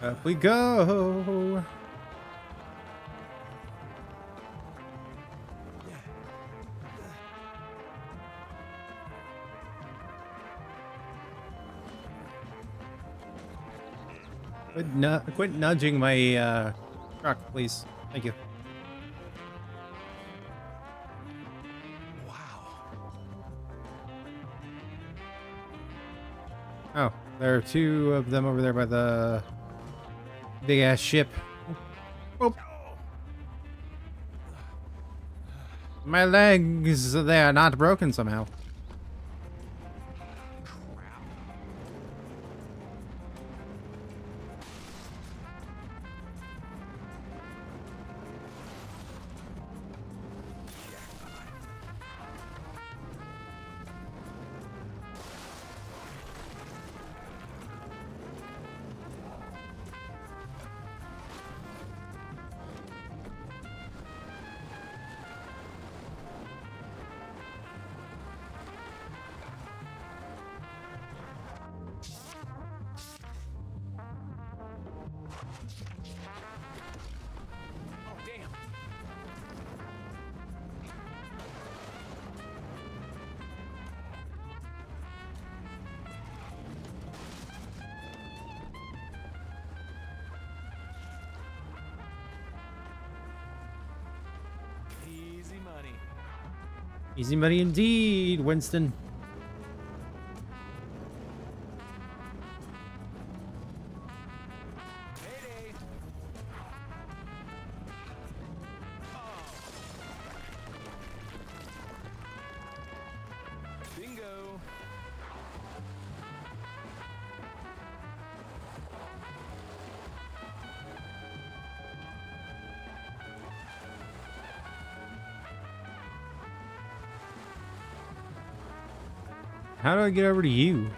Up we go. Quit nudging my truck, please. Thank you. Oh, there are two of them over there by the big ass ship. Oh. My legs, they are not broken somehow. Oh, damn. Easy money. Easy money indeed, Winston. Mayday. Bingo. How do I get over to you?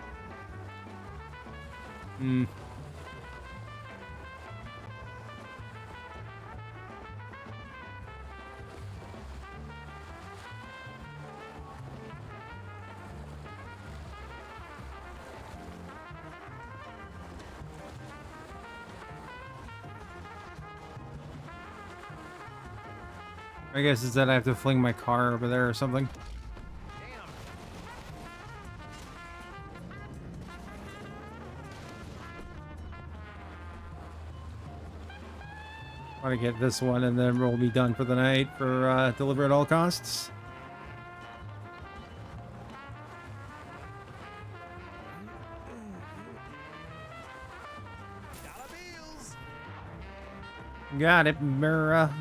I guess is that I have to fling my car over there or something. Want to get this one and then we'll be done for the night for deliver at all costs. Got it, Mira.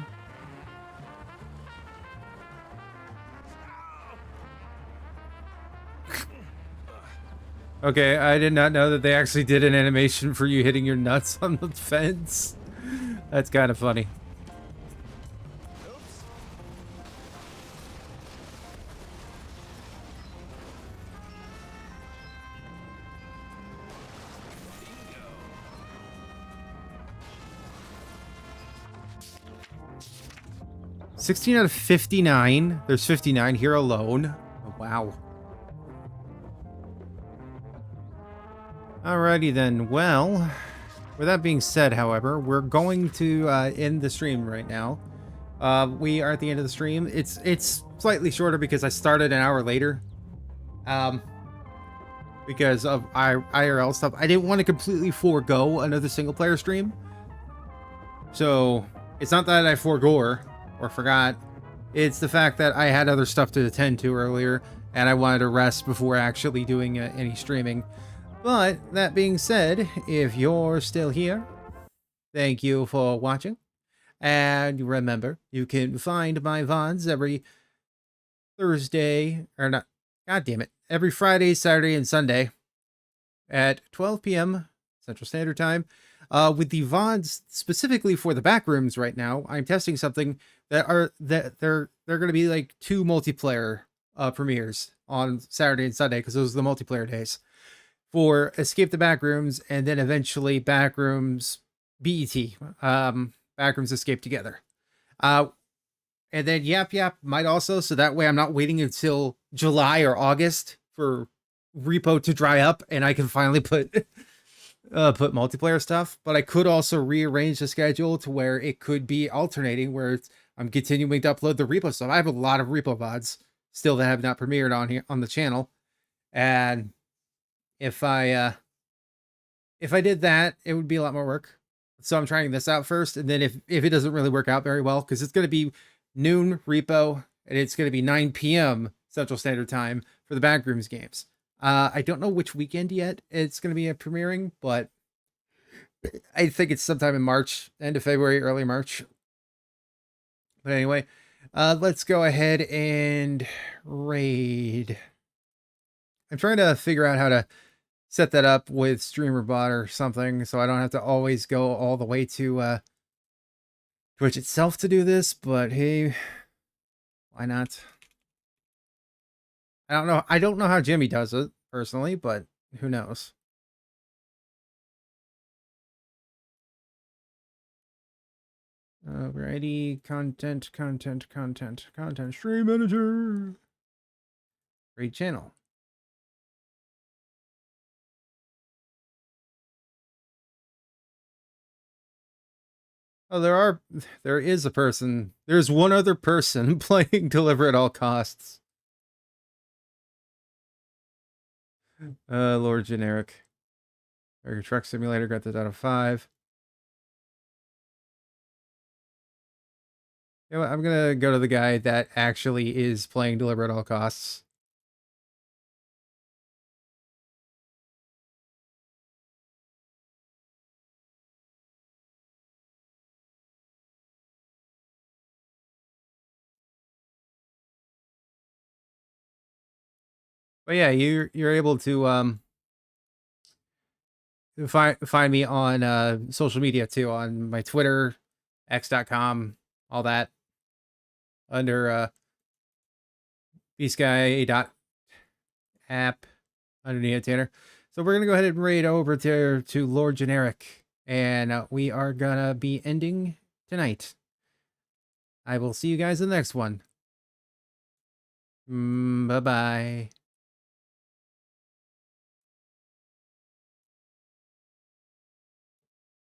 Okay, I did not know that they actually did an animation for you hitting your nuts on the fence. That's kind of funny. $16 out of 59. There's 59 here alone. Oh, wow. Alrighty then. Well, with that being said, however, we're going to end the stream right now. We are at the end of the stream. It's slightly shorter because I started an hour later. Because of IRL stuff. I didn't want to completely forego another single player stream. So it's not that I forgot or forgot. It's the fact that I had other stuff to attend to earlier and I wanted to rest before actually doing any streaming. But that being said, if you're still here, thank you for watching. And remember, you can find my VODs every Thursday, or not, God damn it, every Friday, Saturday, and Sunday at 12 p.m. Central Standard Time. With the VODs specifically for the Backrooms right now, I'm testing something that they're going to be like 2 multiplayer premieres on Saturday and Sunday because those are the multiplayer days. For Escape the Backrooms and then eventually Backrooms BET, Backrooms Escape Together. And then Yap Yap might also, so that way I'm not waiting until July or August for repo to dry up and I can finally put multiplayer stuff. But I could also rearrange the schedule to where it could be alternating, where I'm continuing to upload the repo stuff. I have a lot of repo VODs still that have not premiered on here on the channel, and if I did that, it would be a lot more work. So I'm trying this out first, and then if it doesn't really work out very well, because it's going to be noon repo, and it's going to be 9 p.m. Central Standard Time for the Backrooms games. I don't know which weekend yet it's going to be premiering, but I think it's sometime in March, end of February, early March. But anyway, let's go ahead and raid. I'm trying to figure out how to set that up with StreamerBot or something, so I don't have to always go all the way to Twitch itself to do this, but hey, why not? I don't know how Jimmy does it personally, but who knows? Alrighty, content, stream manager. Great channel. Oh, there is a person. There's one other person playing Deliver at All Costs. Lord Generic. Your Truck Simulator got this out of 5. You know what, I'm gonna go to the guy that actually is playing Deliver at All Costs. But yeah, you're able to find me on social media too, on my Twitter, x.com, all that, under bsky.app underneath Tanner. So we're gonna go ahead and raid over to Lord Generic, and we are gonna be ending tonight. I will see you guys in the next one. Bye bye.